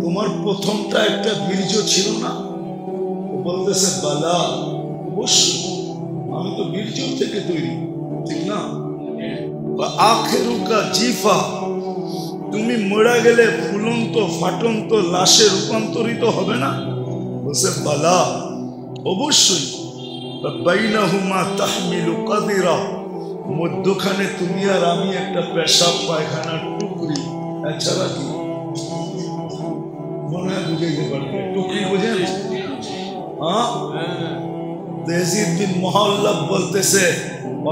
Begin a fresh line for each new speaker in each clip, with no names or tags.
তোমার প্রথমটা একটা বীর্য ছিল না? বলতেছে বালা, অবশ্যই আমি তো বীর্য থেকে তৈরি, ঠিক না? আখেরুকা জিফা, তুমি মরে গেলে ফুলন্ত ফাটন্ত লাশে রূপান্তরিত হবে না? বলছে বালা, অবশ্যই। বাইনাহুমা তাহমিলু কাদিরা, মধ্যখানে তুমি আর আমি একটা পেশাব পায়খানার টুকরি, এছাড়া কি? মনে হয় বুঝাইতে পারবে টুকরি, বুঝেন? তেজিদ বিন মুহাল্লাব বলতেছে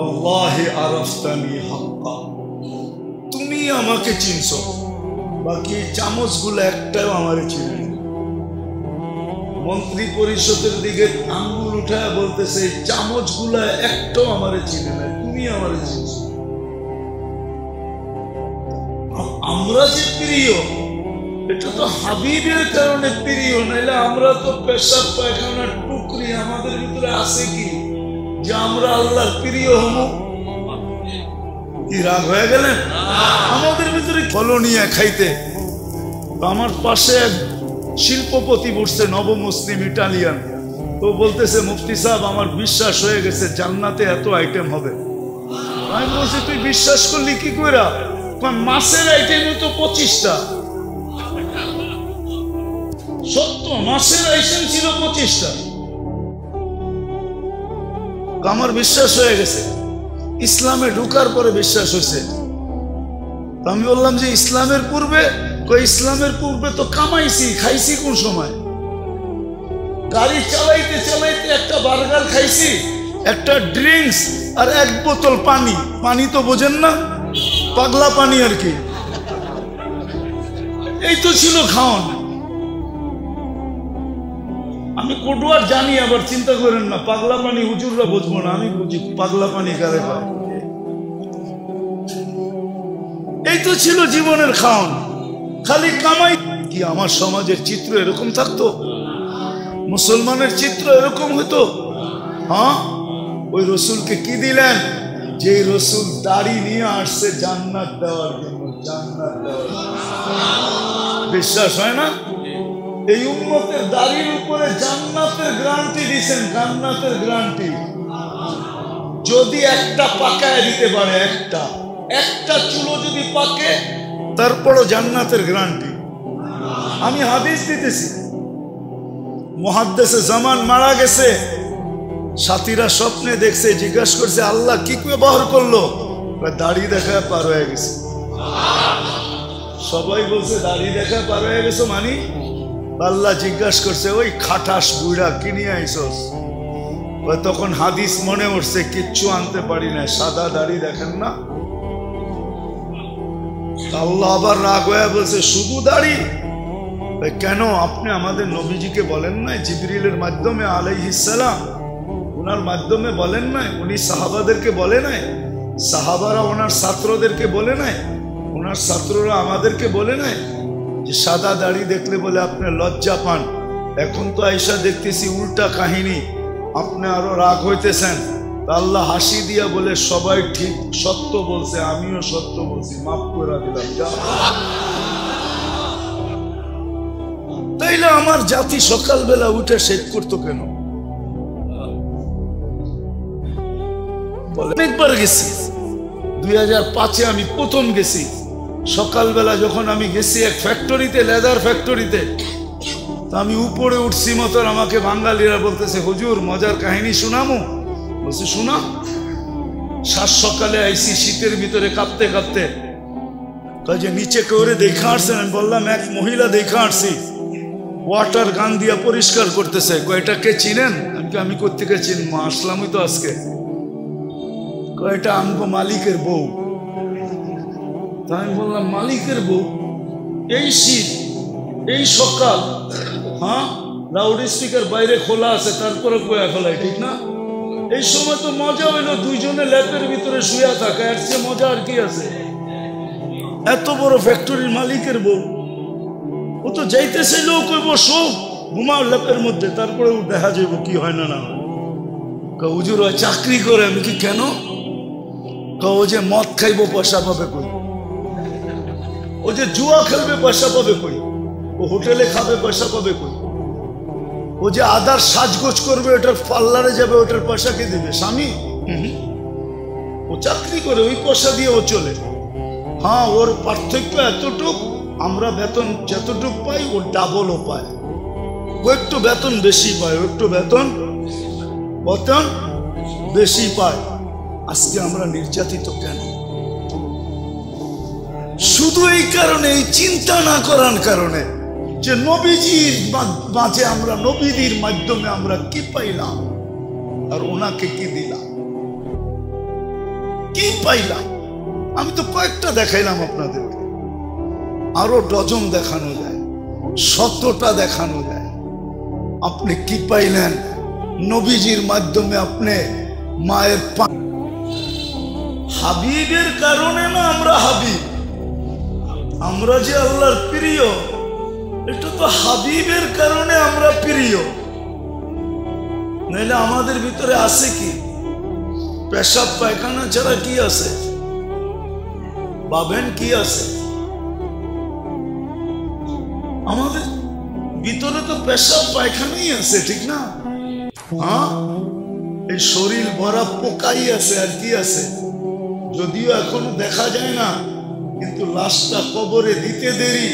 আল্লাহি আরাফতানি হাক্কা, তুমি আমাকে চিনছো, বাকি চামচগুলো একটাও আমারে চিনে। মন্ত্রী পরিষদের দিকে আঙ্গুল উঠায় বলতেছে চামচগুলা একটাও আমারে চিনে না, তুমি আমারে চিনছো। আমরা যে প্রিয়, এটা তো হাবিবের কারণে প্রিয়, নাইলে আমরা তো পেশাব পায়খানার টুকরি। আমাদের ভিতরে আছে কি যে আমরা আল্লাহর প্রিয় হব? কি রাগ হয়ে গেলেন? আমাদের ভিতরে কলোনিয়া খাইতে। আমার পাশে এক শিল্পপতি বসছে, নবমুসলিম ইটালিয়ান। তো বলতেছে মুফতি সাহেব, আমার বিশ্বাস হয়ে গেছে জান্নাতে এত আইটেম হবে। আমি বলছি তুই বিশ্বাস করলি কি কইরা? মাছের আইটেম তো 25টা। সত্য, মাছের আইটেম ছিল 25টা। আমার বিশ্বাস হয়ে গেছে। ইসলামে ঢুকার পরে বিশ্বাস হয়েছে। আমি বললাম যে ইসলামের পূর্বে? ইসলামের পূর্বে তো কামাইছি, খাইছি কোন সময়? গাড়ি চালাইতে চালাইতে একটা বার্গার খাইছি, একটা ড্রিঙ্কস আর এক বোতল পানি। পানি তো বোঝেন না, পাগলা পানি আর কি। এই তো ছিল খাওয়ান। আমি কোটওয়ার জানি, আবার চিন্তা করেন না পাগলা পানি হুজুররা বুঝবো না, আমি বুঝি পাগলা পানি কারে পায়। এই তো ছিল জীবনের খাওয়ান, খালি কামাই। কি আমার সমাজের চিত্র এরকম থাকতো? মুসলমানের চিত্র এরকম হতো? হ্যাঁ, ওই রসুলকে কি দিলেন? যে রসুল দাড়ি নিয়ে আসছে জান্নাত দেওয়ার জন্য, জান্নাত দেওয়ার। বিশ্বাস হয় না? এই উম্মতের দাড়ির উপরে জান্নাতের গ্যারান্টি দিয়েছেন, জান্নাতের গ্যারান্টি। যদি একটা পাকায় দিতে পারে, একটা চুলো যদি পাকে, তারপরও জান্নাতের গ্যারান্টি। আমি হাদিস দিতেছি। মুহাদ্দিসে জামান মারা গেছে, সাথীরা স্বপ্নে দেখছে, জিজ্ঞাসা করছে আল্লাহ কি ব্যবহার করলো? দাড়ি দেখা পার হয়ে গেছে। সবাই বলছে দাড়ি দেখা পার হয়ে গেছে মানি? আল্লাহ জিজ্ঞাসা করছে ওই খাটাস বুড়া কি নিয়ে আইসস? তখন হাদিস মনে উঠছে, কিচ্ছু আনতে পারি না, সাদা দাড়ি দেখেন না? আল্লাহ আবার রাগ হয়ে বলছে শুধু দাড়ি? কেন? আপনি আমাদের নবীজিকে বলেন নাই জিবরিলের মাধ্যমে আলাইহিস সালাম, ওনার মাধ্যমে বলেন নাই? উনি সাহাবাদেরকে বলে নাই? সাহাবারা ওনার ছাত্রদেরকে বলে নাই? ওনার ছাত্ররা আমাদেরকে বলে নাই যে সাদা দাড়ি দেখলে বলে আপনি লজ্জা পান? এখন তো আয়েশা দেখতেছি উল্টা কাহিনী, আপনি আরো রাগ হইতেছেন। আল্লাহ হাসি দিয়া বলে সবাই ঠিক সত্য বলছে, আমিও সত্য বলছি, মাফ করে দিলাম। তাইলে আমার জাতি সকালবেলা উঠে শেভ করতো কেন? অনেকবার গেছি, 2005-এ আমি প্রথম গেছি। সকালবেলা যখন আমি গেছি এক ফ্যাক্টরিতে, লেদার ফ্যাক্টরিতে, আমি উপরে উঠছি মতো আমাকে বাঙালিরা বলতেছে হুজুর মজার কাহিনী শোনামো। বলছি শোনা। সাত সকালে আইসি শীতের ভিতরে কাঁপতে কাঁপতে, কাজে নিচে করে দেখা আসছেন? আমি বললাম এক মহিলা দেখা আসছি, ওয়াটার গান দিয়া পরিষ্কার করতেছে। কয়টাকে চিনেন? আমি কোত্থেকে চিনবো, আসলামই তো আজকে। কয়টা আমগো মালিকের বউ। তাই আমি বললাম মালিকের বউ? এই শীত, এই সকাল, হ্যাঁ লাউড স্পিকার বাইরে খোলা আছে, তারপরে কয়া ফেলাই, ঠিক না? এই সময় তো মজা হইলো দুইজনে ল্যাপের ভিতরে শুয়া থাকা, এর চেয়ে মজা আর কি আছে? এত বড় ফ্যাক্টরির মালিকের বউ, ও তো যাইতেছে লোক কইব সব ঘুমাও ল্যাপের মধ্যে, তারপরে দেখা যাইব কি হয় না না। হুজুর চাকরি করে। আমি কি কেন? ও যে মদ খাইবো পয়সা পাবে কই? ও যে জুয়া খেলবে পয়সা পাবে কই? ও হোটেলে খাবে, পয়সা পাবে কই? ও যে আদার সাজগোজ করবে, ওটার পার্লারে যাবে, ওটার পয়সা কে দেবে? স্বামী। ও চাকরি করে, ওই পয়সা দিয়ে ও চলে। হ্যাঁ, ওর পার্থক্য এতটুক, আমরা বেতন যতটুক পাই ও ডাবলও পায়। ও একটু বেতন বেশি পায়, ও একটু বেতন বেশি পায়। আজকে আমরা নির্যাতিত কেন? শুধু এই কারণে, এই চিন্তা না করার কারণে যে নবীজির মাঝে আমরা, নবীদের মাধ্যমে আমরা কি পাইলাম আর ওনাকে কি দিলাম, কি পাইলাম। আমি তো কয়েকটা দেখাইলাম আপনাদেরকে, আরো ডজন দেখানো যায়, শতটা দেখানো যায়। আপনি কি পাইলেন নবীজির মাধ্যমে? আপনি মায়ের হাবিবের কারণে না আমরা হাবিব, আমরা যে আল্লাহর প্রিয়, এটা তো হাবিবের কারণে আমরা প্রিয়। নাইলে আমাদের ভিতরে আছে কি? পেশাব পায়খানা ছাড়া কি আছে? ভাবেন কি আছে? আমাদের ভিতরে তো পেশাব পায়খানাই আছে, ঠিক না? হ্যাঁ, এই শরীর ভরা পোকাই আছে, আর কি আছে? যদিও এখনো দেখা যায় না, কিন্তু লাশটা কবরে দিতে দেরি,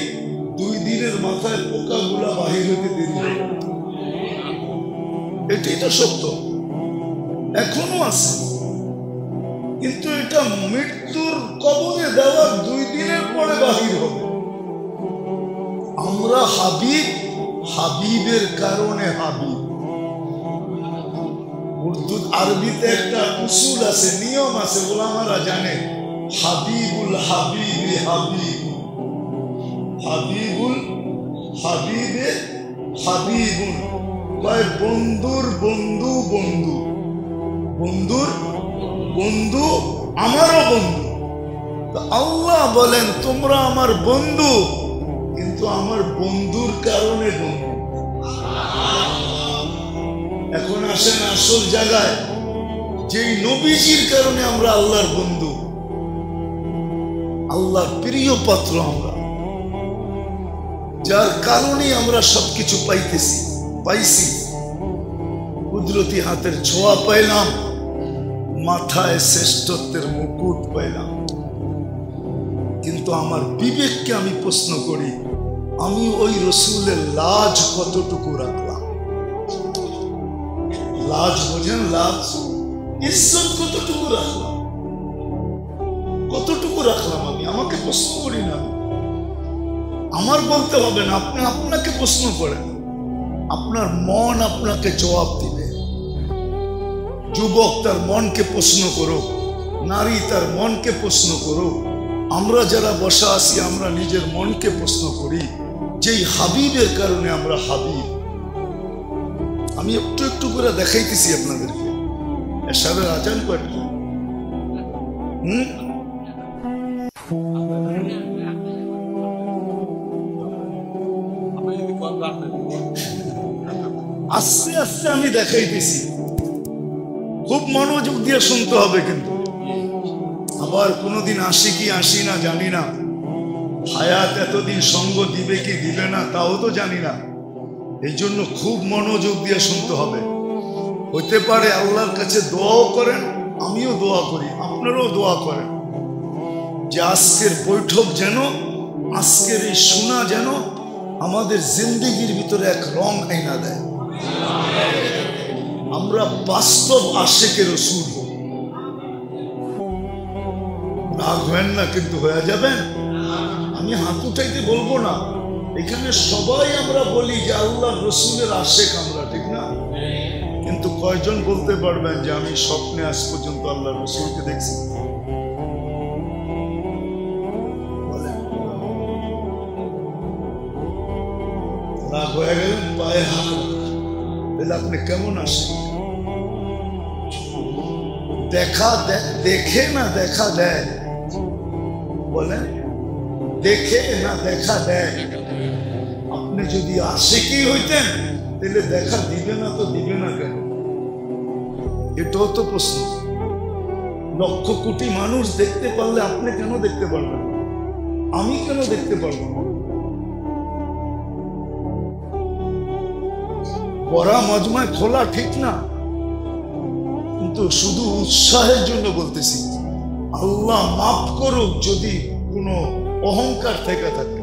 2 দিনের মাথায় পোকাগুলা বাহির হতে দেরি। এটাই তো সত্য, এখনো আছে। কিন্তু এটা মৃত্যুর কবরে দেওয়ার 2 দিনের পরে বাহির হবে। আমরা হাবিব, হাবিবের কারণে হাবিব। উর্দু আরবিতে একটা উসুল আছে, নিয়ম আছে, ওলামারা জানে। হাবিবুল হাবিবে হাবিব, হাবিবুল হাবিবে হাবিবুল, বন্ধুর বন্ধু বন্ধু, বন্ধুর বন্ধু আমারও বন্ধু। আল্লাহ বলেন তোমরা আমার বন্ধু, কিন্তু আমার বন্ধুর কারণে বন্ধু। এখন আসেন আসল জায়গায়, যেই নবীজির কারণে আমরা আল্লাহর বন্ধু, আল্লাহর প্রিয় পাত্র আমরা, যার কারণে আমরা সবকিছু পাইছি। কুদরতি হাতের ছোঁয়া পাইলাম, মাথায় শ্রেষ্ঠত্বের মুকুট পাইলাম। কিন্তু আমার বিবেককে আমি প্রশ্ন করি, আমি ওই রসুলের লাজ কতটুকু রাখলাম? লাজ বোঝেন? লাজ, ইজ্জত কতটুকু রাখলাম? কতটুকু রাখলাম আমি? আমাকে প্রশ্ন করি না, আমার বলতে হবে না, আপনি আপনাকে প্রশ্ন করেন। আপনার মন আপনাকে জবাব দিবে। যুবক তার মনকে প্রশ্ন করো, নারী তার মনকে প্রশ্ন করো। আমরা যারা বসা আছি, আমরা নিজের মনকে প্রশ্ন করি, যেই হাবিবের কারণে আমরা হাবিব। আমি একটু একটু করে দেখাইতেছি আপনাদেরকে। এশারের আজান কয়টা? আস্তে আস্তে আমি দেখাইতেছি, খুব মনোযোগ দিয়ে শুনতে হবে। কিন্তু আবার কোনোদিন আসি কি আসি না জানি না, হায়াত এতদিন সঙ্গ দিবে কি দিবে না তাও তো জানি না। এই জন্য খুব মনোযোগ দিয়ে শুনতে হবে। হইতে পারে আল্লাহর কাছে দোয়াও করেন, আমিও দোয়া করি, আপনারাও দোয়া করেন, যে আজকের বৈঠক যেন, আজকের এই শোনা যেন আমাদের জিন্দেগির ভিতরে এক রং আইনা দেয়। আমরা বাস্তব আশিকে রাসূল। রাগ হয় না কিন্তু, হয়ে যাবেন। আমি হাত উঠাইতে বলবো না, এখানে সবাই আমরা বলি যে আল্লাহ রসুলের আশেক আমরা, ঠিক না? কিন্তু কয়জন বলতে পারবেন যে আমি স্বপ্নে আজ পর্যন্ত আল্লাহ রসুলকে দেখছি? রাগ হয়ে গেলেন, পায়ে হাত, তাহলে আপনি কেমন আসেন? দেখা দেখে না দেখা দেয়, বলেন দেখে না দেখা দেয়। আপনি যদি আশিকই হইতেন তাহলে দেখা দিবে না তো দিবে না কেন? এটাও তো প্রশ্ন। লক্ষ কোটি মানুষ দেখতে পারলে আপনি কেন দেখতে পারবেন? আমি কেন দেখতে পারবো? পড়া মজমায় খোলা ঠিক না, কিন্তু শুধু উৎসাহের জন্য বলতেছি, আল্লাহ মাফ করুক যদি কোনো অহংকার থেকে থাকে।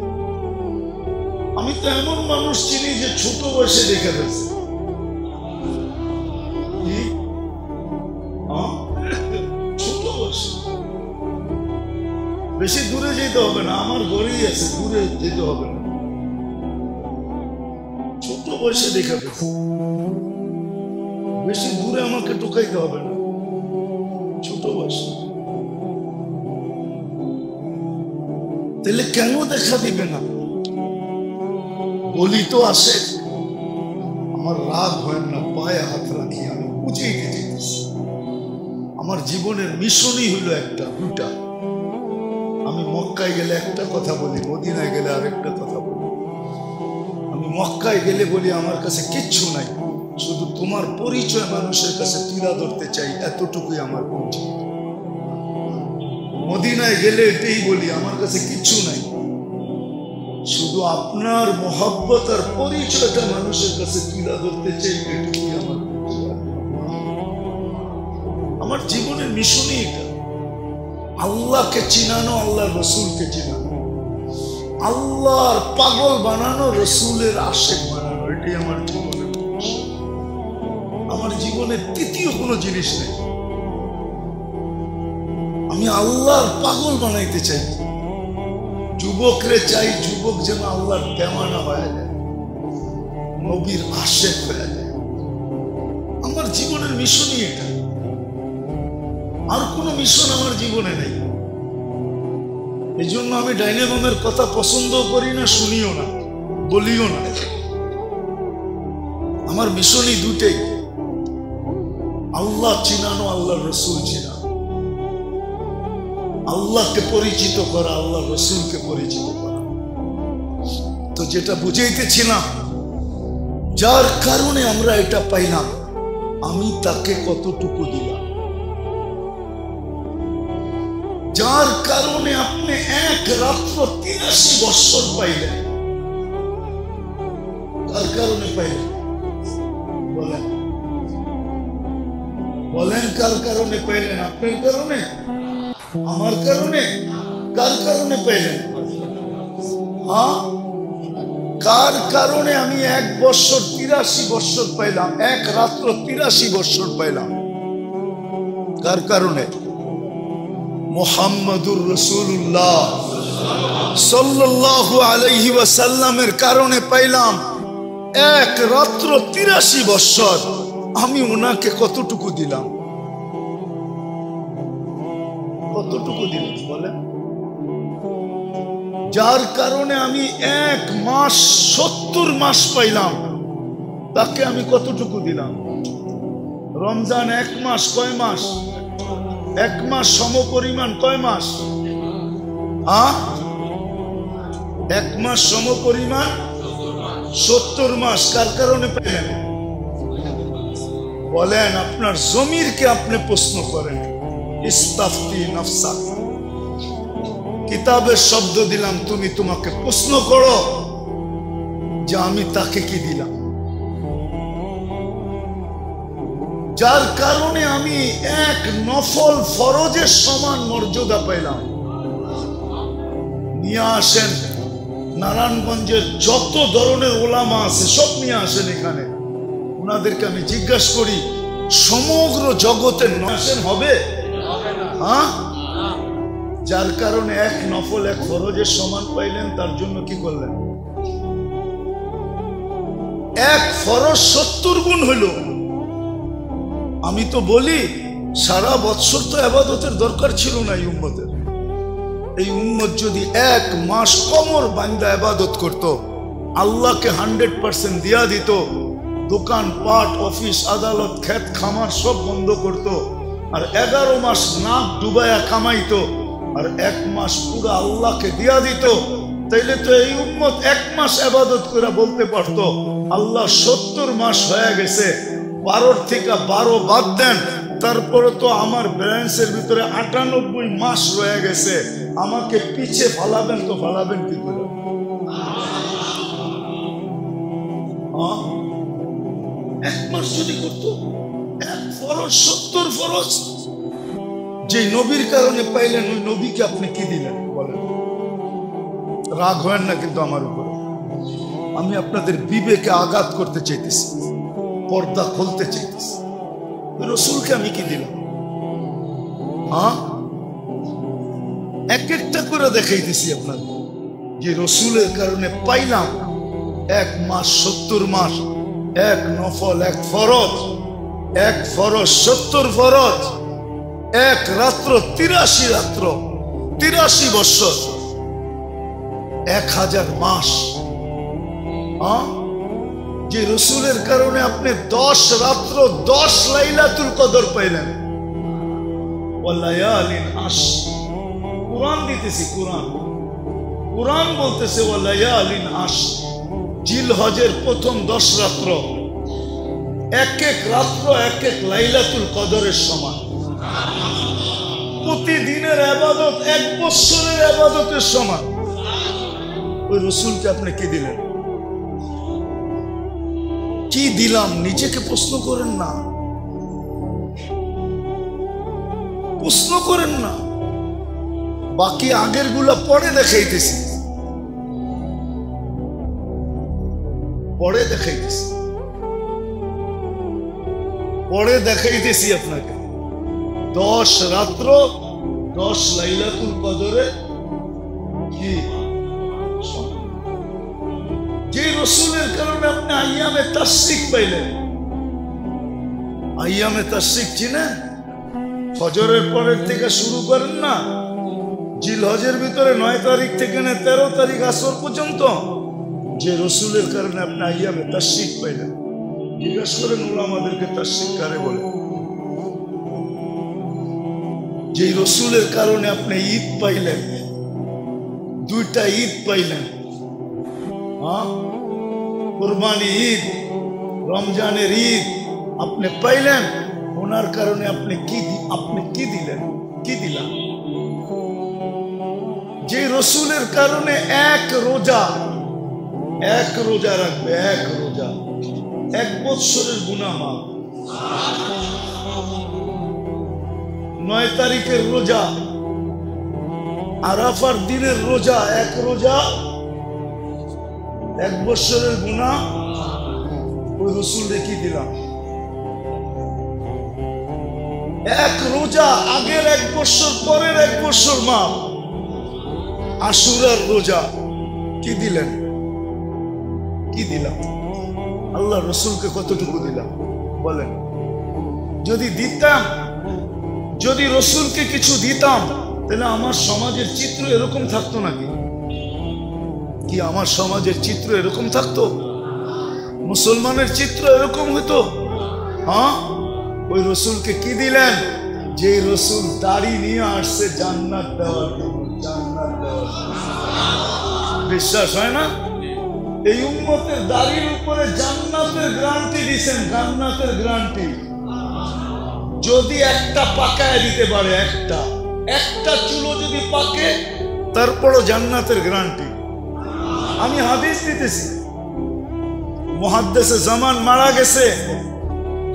আমি তো এমন মানুষ চিনি যে ছোট বয়সে দেখে ফেলছে। ছোট বয়সে বেশি দূরে যেতে হবে না, আমার ঘরেই আছে, দূরে যেতে হবে না, ছোট বয়সে দেখে ফেলছে। বেশি দূরে আমাকে টোকাইতে হবে না, ছোট বয়সে। তাহলে কেন দেখা দিবে না? বলি তো আসে, আমার রাগ হয় না, পায়ে হাত রাখি, আমি বুঝেই যেতেছি। আমার জীবনের মিশনই হলো একটা, দুটা। আমি মক্কায় গেলে একটা কথা বলি, মদিনায় গেলে আরেকটা কথা বলি। আমি মক্কায় গেলে বলি আমার কাছে কিচ্ছু নাই, শুধু তোমার পরিচয় মানুষের কাছে তুলে ধরতে চাই, এতটুকুই আমার পরিচয়। মদিনায় গেলে এটাই বলি, আমার কাছে কিচ্ছু নাই, শুধু আপনার মহব্বত আর পরিচয়টা মানুষের কাছে তুলে ধরতে চাই, এটুকুই আমার পরিচয়। আমার জীবনের মিশনই এটা, আল্লাহকে চিনানো, আল্লাহর রসুলকে চিনানো, আল্লাহর পাগল বানানো, রসুলের আশেক বানানো, এটাই আমার জীবনের মিশন। আমার জীবনের তৃতীয় কোনো জিনিস নেই। আমি আল্লাহর পাগল বানাইতে চাই, যুবকরে চাই, যুবক যেন আল্লাহর দেওয়ানা হয়ে যায়, নবীর আশেক হয়ে যায়। আমার জীবনের মিশনই এটা, আর কোনো মিশন আমার জীবনে নেই। এই জন্য আমি ডাইনামামের কথা পছন্দ করি না, শুনিও না, বলিও না। আমার মিশনই দুটেই, আল্লাহ চিনানো, আল্লাহর রসুল চিনানো, আল্লাহকে পরিচিত করা, আল্লাহ রসুলকে পরিচিত করা। তো যেটা বুঝাইতেছিলাম, যার কারণে আমরা এটা পাইলাম, আমি তাকে কতটুকু দিলাম। যার কারণে আপনি এক রাত্র 83 বৎসর পাইলেন, কার কারণে পাইলেন? বলেন বলেন, কার কারণে পাইলেন? আপনার কারণে, আমার কারণে? কার কারণে পাইলেন? কার কারণে আমি 1 বৎসর 83 বৎসর পাইলাম, এক রাত্র 83 বৎসর পাইলাম? কার কারণে? মুহাম্মাদুর রাসূলুল্লাহ সাল্লাল্লাহু আলাইহি ওয়াসাল্লামের কারণে পাইলাম এক রাত্র 83 বৎসর। আমি ওনাকে কতটুকু দিলাম? কতটুকু দিলাম বলেন? যার কারণে আমি 1 মাস 70 মাস পাইলাম, তাকে আমি কতটুকু দিলাম? রমজান 1 মাস, কয় মাস? 1 মাস সমপরিমাণ কয় মাস? 1 মাস সমপরিমাণ 70 মাস। কার কারণে পেলেন? বলেন, আপনার জমিরকে আপনি প্রশ্ন করেন। ইস্তাফতি নাফসাক, কিতাবের শব্দ দিলাম, তুমি তোমাকে প্রশ্ন করো যে আমি তাকে কি দিলাম, যার কারণে আমি 1 নফল ফরজের সমান মর্যাদা পাইলাম। নিয়ে আসেন, নারায়ণগঞ্জের যত ধরনের ওলামা আছে সব নিয়ে আসেন এখানে, ওনাদেরকে আমি জিজ্ঞাসা করি, সমগ্র জগতের নসেন হবে? যার কারণে 1 নফল 1 ফরজের সমান পাইলেন, তার জন্য কি করলেন? 1 ফরজ 70 গুণ হইল। আমি তো বলি, সারা বৎসর তো ইবাদতের দরকার ছিল না এই উম্মতের। এই উম্মত যদি 1 মাস কমর বান্দা ইবাদত করত, আল্লাহকে 100% দিয়া দিত, দোকান পাট, অফিস আদালত, ক্ষেত খামার সব বন্ধ করত, আর 11 মাস নাক ডুবায়া কামাইতো, আর 1 মাস পুরো আল্লাহকে দিয়া দিত, তাইলে তো এই উম্মত 1 মাস ইবাদত করে বলতে পারতো, আল্লাহ 70 মাস হয়ে গেছে, 12 থেকে 12 বাদ দেন, তারপরে তো আমার ব্যালেন্সের ভিতরে 98 মাস রয়ে গেছে, আমাকে পিছে ফালাবেন তো ফালাবেন কি করে? যদি করতো, 1 ফরজ 70 ফরজ। যে নবীর কারণে পাইলেন, ওই নবীকে আপনি কি দিলেন বলেন? রাগ হয় না কিন্তু আমার উপরে। আমি আপনাদের বিবেকে আঘাত করতে চাইতেছি, পর্দা খুলতে চাইতেছি। রসুলকে আমি কি দিলাম? হ্যাঁ, এক একটা করে দেখাইতেছি আপনাদের যে রসুলের কারণে পাইলাম 1 মাস 70 মাস, 1 নফল 1 ফরজ, 1 ফরজ 70 ফরজ, 1 রাত্র 83 রাত্র, 83 বৎসর, 1000 মাস। যে রসুলের কারণে আপনি 10 রাত্র 10 লাইলাতুল কদর পাইলেন। ওয়ালায়ালিন আশ, কুরআন দিতেছি, কুরআন বলতেছে ওয়ালায়ালিন আশ, জিলহজের প্রথম 10 রাত্র, এক এক রাত্র এক এক লাইলাতুল কদরের সমান। প্রতিদিনের ইবাদত 1 বছরের ইবাদতের সমান। ওই রসুলকে আপনি কি দিলেন? কি দিলাম? নিজেকে প্রশ্ন করেন না, প্রশ্ন করেন না। বাকি আগের গুলা পরে দেখাইতেছি, পরে দেখাইতেছি, পরে দেখাইতেছি আপনাকে। 10 রাত্র 10 লাইলাতুল কদরে কি, যে রসুলের কারণে আপনি আইয়ামে তাশরিক পাইলেন। আইয়ামে তাশরিক চিনেন? ফজরের পরের থেকে শুরু করেন না, জিলহজের ভিতরে 9 তারিখ থেকে 13 তারিখ আসর পর্যন্ত, যে রসুলের কারণে আপনি আইয়ামে তাশরিক পাইলেন। জিজ্ঞেস করেন উলামাদেরকে তাশরিক কারে বলে? যে রসুলের কারণে আপনি ঈদ পাইলেন, 2টা ঈদ পাইলেন, কুরবানি ঈদ, রমজানের ঈদ আপনি পাইলেন। ওনার কারণে আপনি কি দিলেন? কি দিলাম? যে রসুলের কারণে 1 রোজা রাখবে, 1 রোজা, 1 বৎসরের গুনাহ মাফ। 9 তারিখের রোজা, আরাফার দিনের রোজা, 1 রোজা 1 বৎসরের গুনাহ। ওই রসুল কি দিলাম? 1 রোজা, আগের 1 বৎসর, পরের 1 বৎসর মাফ। আশুরার রোজা কি দিলেন? কি দিলাম? আল্লাহ রসুলকে কতটুকু দিলাম বলেন? যদি দিতাম, যদি রসুলকে কিছু দিতাম, তাহলে আমার সমাজের চিত্র এরকম থাকতো নাকি? কি আমার সমাজের চিত্র এরকম থাকতো? মুসলমানের চিত্র এরকম হতো? হ্যাঁ, ওই রসুলকে কি দিলেন? যে রসুল দাড়ি নিয়ে আসছে জান্নাত দেওয়ার জন্য, জান্নাত দেওয়ার জন্য। বিশ্বাস হয় না? এই উম্মতের দাড়ির উপরে জান্নাতের গ্যারান্টি দিয়েছেন, জান্নাতের গ্যারান্টি। যদি একটা পাকায় দিতে পারে, একটা চুলো যদি পাকে, তারপরও জান্নাতের গ্যারান্টি। আমি হাদিস দিতেছি, মুহাদ্দিসে জামান মারা গেছে,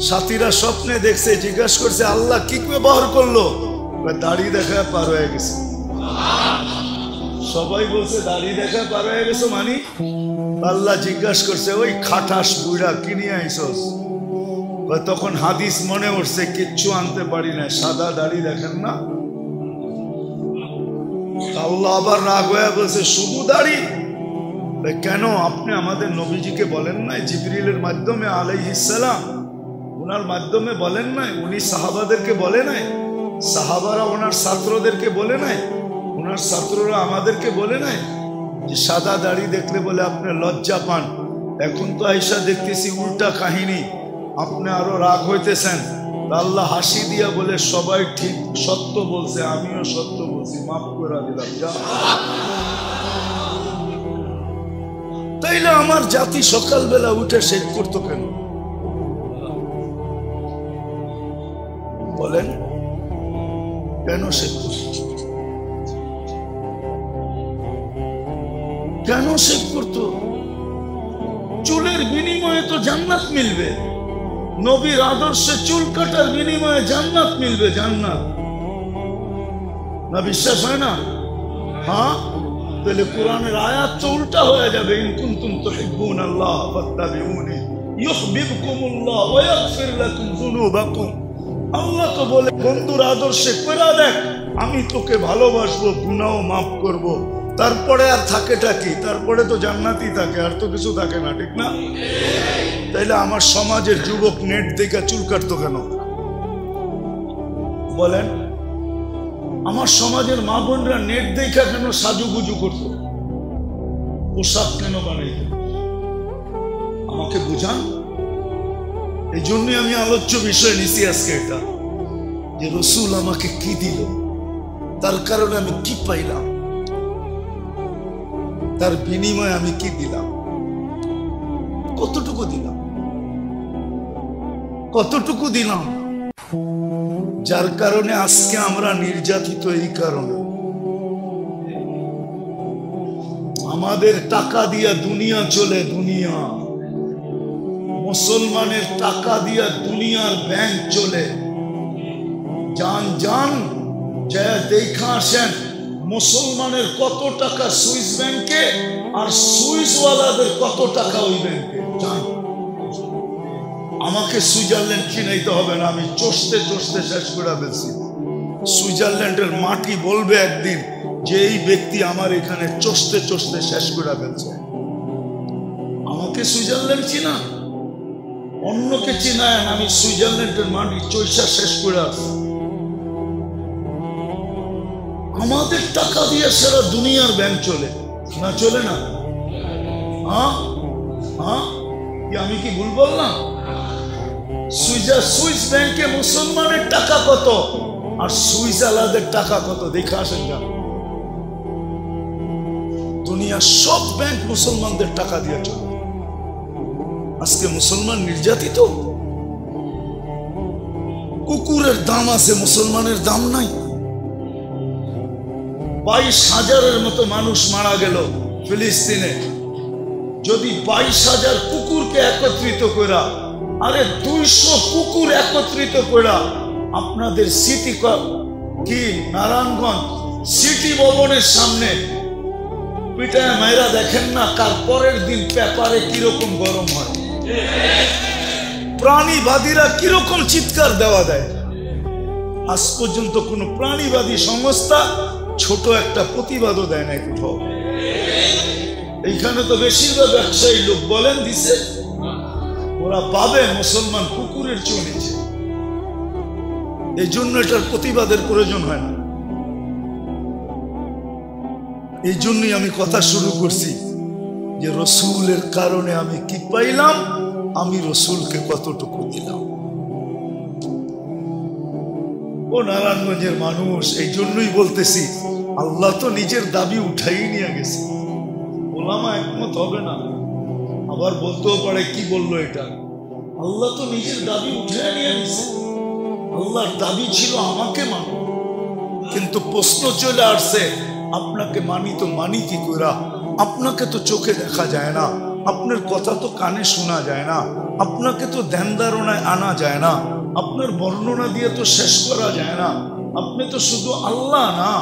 সাথীরা স্বপ্নে দেখছে, জিজ্ঞাসা করছে আল্লাহ কি ব্যবহার করলো? দাড়ি দেখা পার হয়ে গেছে। সবাই বলছে দাড়ি দেখা পার হয়ে গেছে মানে? আল্লাহ জিজ্ঞাসা করছে ওই খাটাস বুড়া কি নিয়ে আইসস? তখন হাদিস মনে উঠছে, কিচ্ছু আনতে পারি না, সাদা দাড়ি দেখেন না? আল্লাহ আবার রাগ হয়ে বলছে শুধু দাড়ি? কেন? আপনি আমাদের নবীজিকে বলেন নাই জিবরিলের মাধ্যমে আলাইহিস সালাম, ওনার মাধ্যমে বলেন নাই? উনি সাহাবাদেরকে বলে নাই? সাহাবারা ওনার ছাত্রদেরকে বলে নাই? ওনার ছাত্ররা আমাদেরকে বলে নাই যে সাদা দাড়ি দেখলে বলে আপনি লজ্জা পান? এখন তো আয়েশা দেখতেছি উল্টা কাহিনী, আপনি আরো রাগ হইতেছেন। আল্লাহ হাসি দিয়া বলে সবাই ঠিক সত্য বলছে, আমিও সত্য বলছি, মাফ করে দিলাম, যা। তাইলে আমার জাতি সকালবেলা উঠে শেভ করতো কেন বলেন? কেন শেভ করতো? কেন শেভ করতো? চুলের বিনিময়ে তো জান্নাত মিলবে, নবীর আদর্শে চুল কাটার বিনিময়ে জান্নাত মিলবে, জান্নাত। না বিশ্বাস হয় না? হ্যাঁ, তাহলে কোরআনের আয়াত তো উল্টা হয়ে যাবে। ইন কুনতুম তুহিব্বুনাল্লাহ ফাত্তাবিউনি ইউহিব্বুকুমুল্লাহ ওয়া ইয়াগফির লাকুম যুনুবাকুম। আল্লাহ তো বলে বন্ধুর আদর্শে কইরা দেখ, আমি তোকে ভালোবাসবো, গুনাহ মাফ করব। তারপরে আর থাকেটা কি? তারপরে তো জান্নাতই থাকে, আর তো কিছু থাকে না, ঠিক না? তাইলে আমার সমাজের যুবক নেট দেখে চুল কাটতো কেন বলেন? আমার সমাজের মা বোনরা নেট দেখা কেন সাজুগুজু করতো? পোশাক কেন বানাইত? আমাকে বুঝান। এই জন্যই আমি আলোচ্য বিষয় নিছি আজকে এটা, যে রসুল আমাকে কি দিল, তার কারণে আমি কি পাইলাম, তার বিনিময়ে আমি কি দিলাম, কতটুকু দিলাম, কতটুকু দিলাম, যার কারণে আজকে আমরা নির্যাতিত। এই কারণে আমাদের টাকা দিয়া দুনিয়া চলে, দুনিয়া। মুসলমানের টাকা দিয়া দুনিয়ার ব্যাংক চলে। যান যান যা দেখা আসেন মুসলমানের কত টাকা সুইস ব্যাংকে, আর সুইসওয়ালাদের কত টাকা ওই ব্যাংকে। যান, আমাকে সুইজারল্যান্ড চিনাইতে হবে না, আমি চষতে চষতে শেষ করে ফেলছি। সুইজারল্যান্ডের মাটি বলবে একদিন যে এই ব্যক্তি আমার এখানে চষতে চষতে শেষ করে ফেলছে। আমাকে সুইজারল্যান্ড চিনা, অন্যকে চিনায়, আমি সুইজারল্যান্ডের মাটি চষা শেষ করে আসছি। আমাদের টাকা দিয়ে সারা দুনিয়ার ব্যাংক চলে না, চলে না? হ্যাঁ হ্যাঁ, আমি কি ভুল বললাম? সুইস ব্যাংকে মুসলমানের টাকা কত আর সুইস আলাদের টাকা কত দেখে আসেন। যান, দুনিয়ার সব ব্যাংক মুসলমানদের টাকা দিয়ে চলে। আজকে মুসলমান নির্যাতিত। কুকুরের দাম আছে, মুসলমানের দাম নাই। 22,000-এর মতো মানুষ মারা গেল ফিলিস্তিনে। যদি 22,000 কুকুরকে একত্রিত করা, আরে 200 কুকুর একত্রিত করা আপনাদের সিটি কি নারায়ণগঞ্জ সিটি ভবনের সামনে পিটায় মাইরা দেখেন না, কার পরের দিন পেপারে কিরকম গরম হয়, প্রাণীবাদীরা কিরকম চিৎকার দেওয়া দেয়। আজ পর্যন্ত কোন প্রাণীবাদী সংস্থা ছোট একটা প্রতিবাদও দেয় না কোথাও। এইখানে তো বেশিরভাগ ব্যবসায়ী লোক বলেন দিছে, ওরা পাবে মুসলমান কুকুরের চলেছে, এই জন্য এটার প্রতিবাদের প্রয়োজন হয় না। এই জন্যই আমি কথা শুরু করছি যে রসুলের কারণে আমি কি পাইলাম, আমি রসুলকে কতটুকু দিলাম। ও নারায়ণগঞ্জের মানুষ, এই জন্যই বলতেছি, আল্লাহ তো নিজের দাবি উঠাই নিয়ে গেছে। ওলামা একমত হবে না, আবার বলতেও পারে কি বললো এটা। আল্লাহ তো নিজের দাবি উঠে নিয়ে গেছে। আল্লাহর দাবি ছিল আমাকে মানো, কিন্তু প্রশ্ন চলে আসছে আপনাকে মানি তো মানি কি করে? আপনাকে তো চোখে দেখা যায় না, আপনার কথা তো কানে শোনা যায় না, আপনাকে তো ধ্যান ধারণায় আনা যায় না, আপনার বর্ণনা দিয়ে তো শেষ করা যায় না। আপনি তো শুধু আল্লাহ না,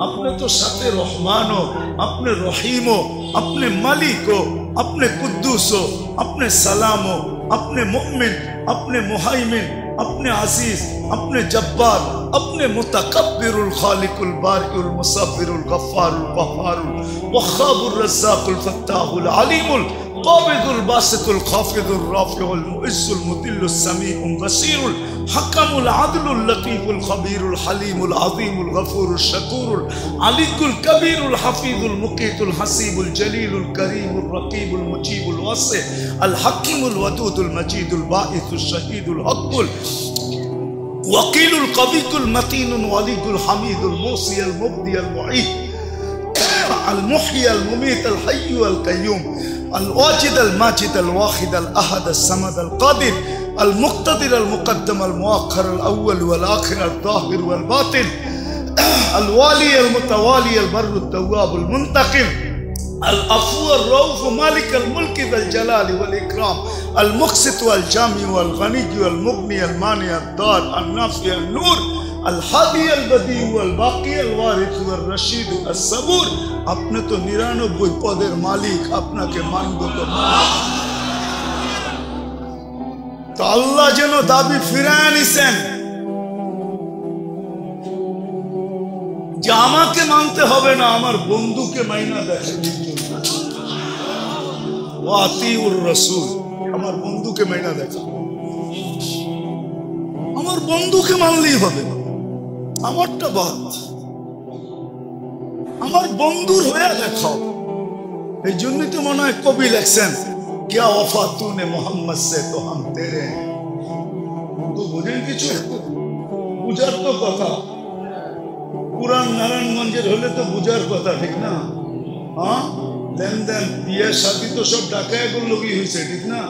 আপনি তো সাথে রহমানও, আপনি রহিমও, আপনি মালিকও, আপনি কুদ্দুসও, আপনি সালামও, আপনি মুমিন, আপনি মুহাইমিন, अपने अजीज, अपने जब्बार, अपने मुतकब्बिरुल खालिकुल बारिकुल मुसब्बिरुल गफ्फारुल वहारुल वख्खाबुर रज़्ज़ाकुल फत्ताहुल अलीमुल काबिदुल बासितुल खाफिदुल राफिउल मुइज़्ज़ुल मुदिल्लुस समीउल बसीरुल हकमुल अदलुल लतीफुल खबीरुल हलीमुल अज़ीमुल गफूरुल शकूरुल अलीकुल कबीरुल हफीजुल मुकीतुल हसीबुल जलीलुल करीमुल रकीबुल मुजीबुल वासी अल हकीमुल वदूदुल मजीदुल बाइसुल शहीदुल हक़्क़ुल वकीलुल कवीयुल मतीनुल वलीयुल हमीदुल मूसी अल मुब्दी अल मुईद अल मुहयी अल मुमीत अल हय्यु अल कय्यूम अल वाजिद अल माजिद अल वाहिद अल अहद अल समद अल कादिर अल मुक़्तदिर अल मुक़द्दम अल मुअख्खर अल अव्वल वल आखिर अल ज़ाहिर वल बातिन अल वाली अल मुतवाली अल बर्र अल तव्वाब अल मुंतक़िम العفو الرؤوف مالك الملك ذا الجلال والإكرام المقسط والجامع والغني والمغني المانع الضار النافع النور الهادي البديع والباقي الوارث والرشيد الصبور আপনি তো 99 পদের মালিক আপনাকে মানব তো তো আল্লাহ যেন দাবি ফিরায় নিছেন যে আমাকে মানতে হবে না আমার বন্ধুকে মাইনা দেখেন ওয়াতিউর রাসূল আমার বন্ধুকে মাইনা দেখেন আমার বন্ধুকে মানলেই হবে আমারটা বাদ আমার বন্ধুর হয়ে দেখাও এই জন্যই তো মনে হয় কবি লেখছেন क्या वफा तूने मोहम्मद से तो हम तेरे हैं तो বুঝেন কিছু বুঝার তো কথা পুরান নারায়ণগঞ্জের হলে তো বুঝার কথা ঠিক না হ্যাঁ লেনদেন বিয়ে শাদী তো সব ঢাকায় লোকই হয়েছে ঠিক না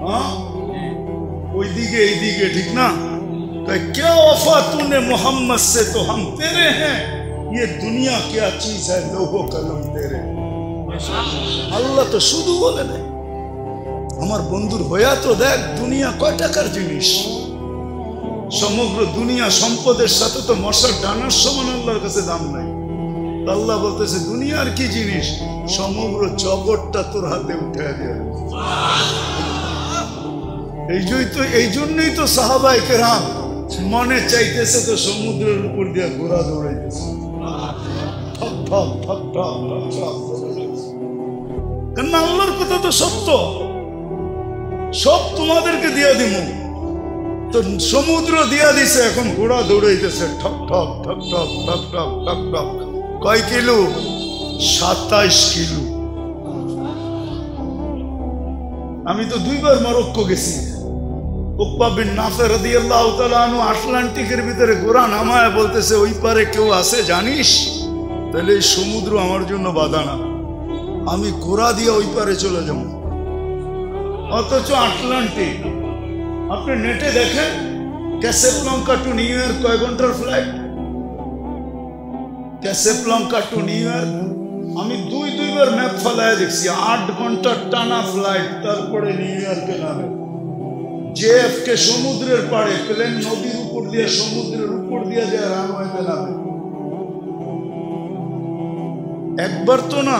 হ্যাঁ ওইদিকে এইদিকে ঠিক না क्या वफा तूने मोहम्मद से तो हम तेरे हैं ये दुनिया क्या चीज है लोगो कलम तेरे আল্লাহ তো শুধু বলে না আমার বন্ধুর হইয়া তো দেখ দুনিয়া কয় টাকার জিনিস সমগ্র দুনিয়া সম্পদের সাথে তো মশার ডানার সমান আল্লাহর কাছে দাম নাই আল্লাহ বলতেছে দুনিয়ার কি জিনিস সমগ্র জগৎটা তোর হাতে উঠে দেয় এই জন্যই তো সাহাবায়ে কেরাম মনে চাইতেছে তো সমুদ্রের উপর দিয়ে ঘোড়া দৌড়াইতেছে ঠক ঠক ঠক ঠক ঠক কারণ আল্লাহর কথা তো সত্য সব তোমাদেরকে দিয়া দিব তো সমুদ্র দিয়া দিছে এখন ঘোড়া দৌড়াইতেছে ঠক ঠক ঠক ঠক ঠক ঠক ঠক ঠক কয় কিলো 27 কিলো আমি তো দুইবার মরক্কো গেছি উকবা বিন নাফে রাদিয়াল্লাহু তাআলা আনহু আটলান্টিকের ভিতরে ঘোড়া নামায় বলতেছে ওই পারে কেউ আছে জানিস তাহলে এই সমুদ্র আমার জন্য বাধা না আমি ঘোড়া দিয়ে ওই পারে চলে যাব অথচ আটলান্টিক আপনি নেটে দেখেন ক্যাসাব্লাঙ্কা টু নিউ ইয়র্ক কয় ঘন্টার flight Casablanca two new York আমি দুইবার ম্যাপ ফলায় দেখছি 8 ঘন্টার টানা ফ্লাইট তারপরে নিউ ইয়র্কে নামে জেএফকে সমুদ্রের পাড়ে প্লেন নদীর উপর দিয়ে সমুদ্রের উপর দিয়ে যায় রানওয়েতে নামে একবার তো না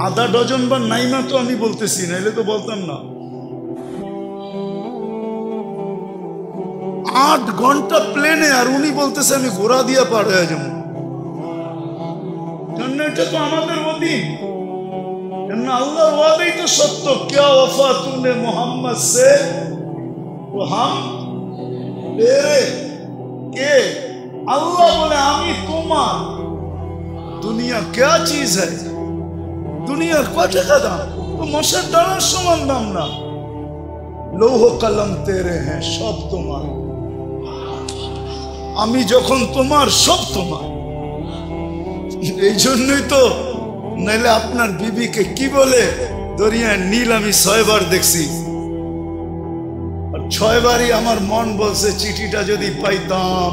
আধা ডজন বা নাইমা তো আমি বলতেছি নাইলে তো বলতাম না 8 ঘন্টা প্লেনে আর উনি বলতেছে আমি ঘোড়া দিয়ে পার হয়ে যাবো জন্য এটা তো আমাদের অধীন আল্লাহর ওয়াদাই তো সত্য क्या वफा तूने मोहम्मद से तो हम तेरे के अल्लाह बोले আমি তোমার दुनिया क्या चीज है দুনিয়ার কয় টাকা দাম তো মশার ডানার সমান দাম না লৌহ কলম তেরে হ্যাঁ সব তোমার আমি যখন তোমার সব তোমার এই জন্যই তো নাইলে আপনার বিবিকে কি বলে দরিয়ার নীল আমি 6 বার দেখছি আর 6 বারই আমার মন বলছে চিঠিটা যদি পাইতাম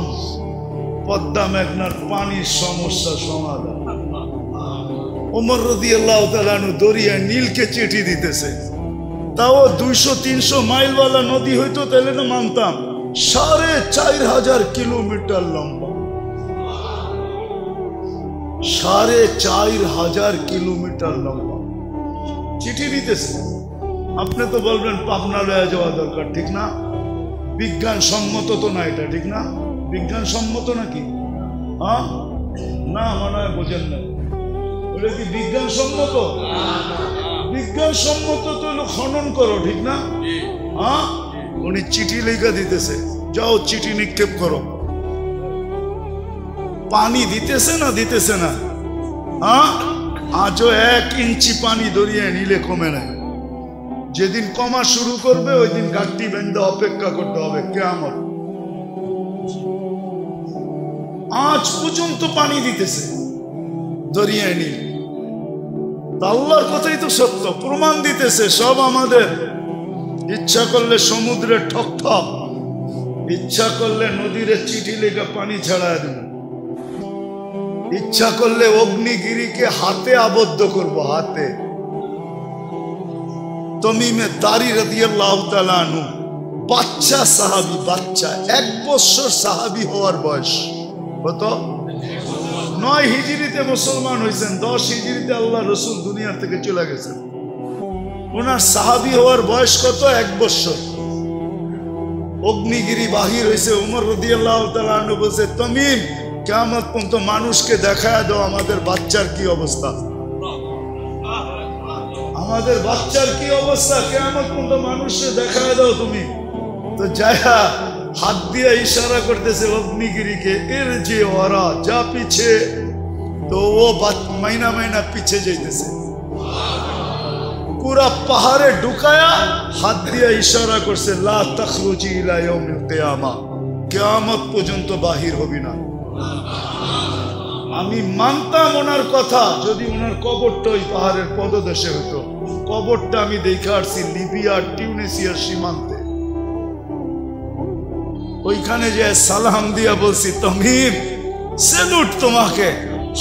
পদ্মা মেঘনার পানির সমস্যা সমাধান ওমর রাদিয়াল্লাহু তাআলা আনহু দরিয়ার নীলকে চিঠি দিতেছে তাও 200-300 মাইলওয়ালা নদী হইতো তাহলে তো মানতাম 4500 কিলোমিটার লম্বা 4500 কিলোমিটার লম্বা চিঠি দিতেছে আপনি তো বলবেন পাবনা লয়ে যাওয়া দরকার ঠিক না বিজ্ঞান সম্মত তো না এটা ঠিক না বিজ্ঞান সম্মত নাকি হ্যাঁ না মনে হয় বোঝেন না ওটা কি বিজ্ঞান সম্মত বিজ্ঞান সম্মত তো হলো খনন করো ঠিক না হ্যাঁ উনি চিঠি লেখা দিতেছে যাও চিঠি নিক্ষেপ করো পানি দিতেছে না হ্যাঁ আজও 1 ইঞ্চি পানি দরিয়ায় নিলে কমে নাই যেদিন কমা শুরু করবে ওই দিন ঘাটতি বেঁধে অপেক্ষা করতে হবে কিয়ামত আজ পর্যন্ত পানি দিতেছে দরিয়ায় নীল আল্লাহর কথাই তো সত্য প্রমাণ দিতেছে সব আমাদের ইচ্ছা করলে সমুদ্রে ঠক ঠক ইচ্ছা করলে নদীর চিঠি লেখা পানি ছাড়া দেব ইচ্ছা করলে অগ্নিগিরিকে হাতে আবদ্ধ করব, হাতে। তমিমে দারি রাদিয়াল্লাহু তাআলা আনহু, বাচ্চা সাহাবী, বাচ্চা, 1 বছর সাহাবী হওয়ার বয়স। কত? 9 হিজরিতে মুসলমান হয়েছেন, 10 হিজরিতে আল্লাহ রসুল দুনিয়ার থেকে চলে গেছেন। ওনার সাহাবী হওয়ার বয়স কত? 1 বছর। অগ্নিগিরি বাহির হয়েছে। উমর রাদিয়াল্লাহু তাআলা আনহু বলছে, তমিম, কিয়ামত পর্যন্ত মানুষকে দেখায় দাও আমাদের বাচ্চার কি অবস্থা, আমাদের বাচ্চার কি অবস্থা, কিয়ামত পর্যন্ত মানুষকে দেখায় দাও তুমি। তো যায়া হাত দিয়ে ইশারা করতেছে অগ্নিগিরিকে, এর যে ওরা যা পিছে। তো ও মাইনা মাইনা পিছে যাইতেছে, পুরা পাহাড়ে ঢুকায়া হাত দিয়ে ইশারা করছে, লা তাখরুজি ইলা ইয়াউমিল কিয়ামা, কিয়ামত পর্যন্ত বাহির হবি না। আমি মানতাম ওনার কথা যদি ওনার কবরটা ওই পাহাড়ের পদদেশে হতো। কবরটা আমি দেখে আসছি লিবিয়া টিউনিসিয়ার সীমান্তে। ওইখানে যে সালাম দিয়া বলছি, তমিম সেলুট তোমাকে,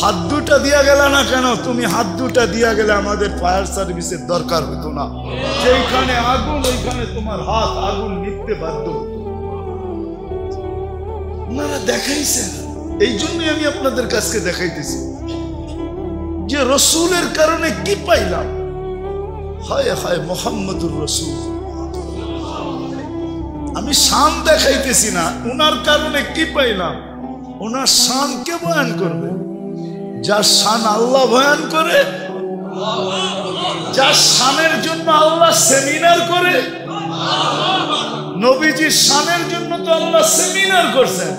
হাত দুটা দিয়া গেল না কেন? তুমি হাত দুটা দিয়া গেলে আমাদের ফায়ার সার্ভিসের দরকার হতো না। যেখানে আগুন ওইখানে তোমার হাত আগুন নিতে বাধ্য হতো। ওনারা দেখাইছেন, এই জন্যই আমি আপনাদের কাছে দেখাইতেছি যে রসুলের কারণে কি পাইলাম। হায় হায় মোহাম্মদুর রসুল। আমি শান দেখাইতেছি না, ওনার কারণে কি পাইলাম। ওনার শান কে বয়ান করবে? যার শান আল্লাহ বয়ান করে, যার শানের জন্য আল্লাহ সেমিনার করে। নবীজির শানের জন্য তো আল্লাহ সেমিনার করছেন।